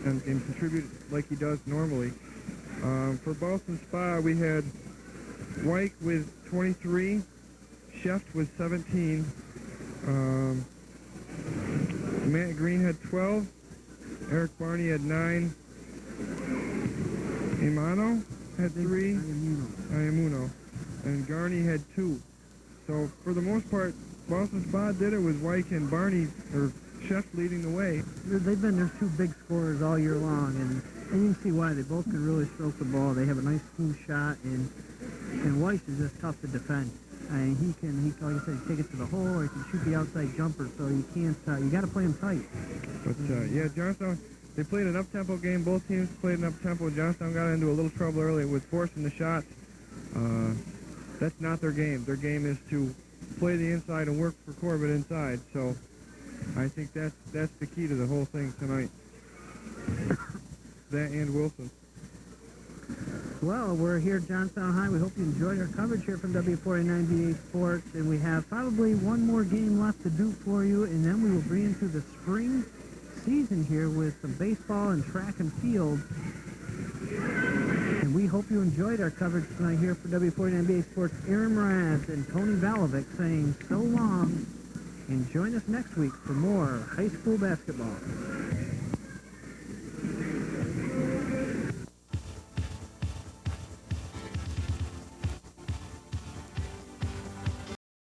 [SPEAKER 2] and contribute like he does normally. For Ballston Spa, we had White with 23, Sheft with 17, Matt Green had 12, Eric Barney had 9, Imano had 3, Ayamuno, and Garney had 2. So for the most part, Ballston Spa did it with White and Barney, or Chef leading the way.
[SPEAKER 1] They've been their 2 big scorers all year long, and you can see why. They both can really stroke the ball. They have a nice smooth shot, and Weiss is just tough to defend. And he can, like I said, take it to the hole, or he can shoot the outside jumper, so you can't, you got to play him tight.
[SPEAKER 2] But yeah, Johnstown, they played an up-tempo game. Both teams played an up-tempo. Johnstown got into a little trouble early with forcing the shots. That's not their game. Their game is to play the inside and work for Corbett inside. So I think that's the key to the whole thing tonight. That and Wilson.
[SPEAKER 1] Well, we're here at Johnstown High. We hope you enjoyed our coverage here from W49BA Sports, and we have probably one more game left to do for you, and then we will bring into the spring season here with some baseball and track and field. And we hope you enjoyed our coverage tonight here for W49BA Sports. Aaron Mraz and Tony Valavic saying so long, and join us next week for more high school basketball.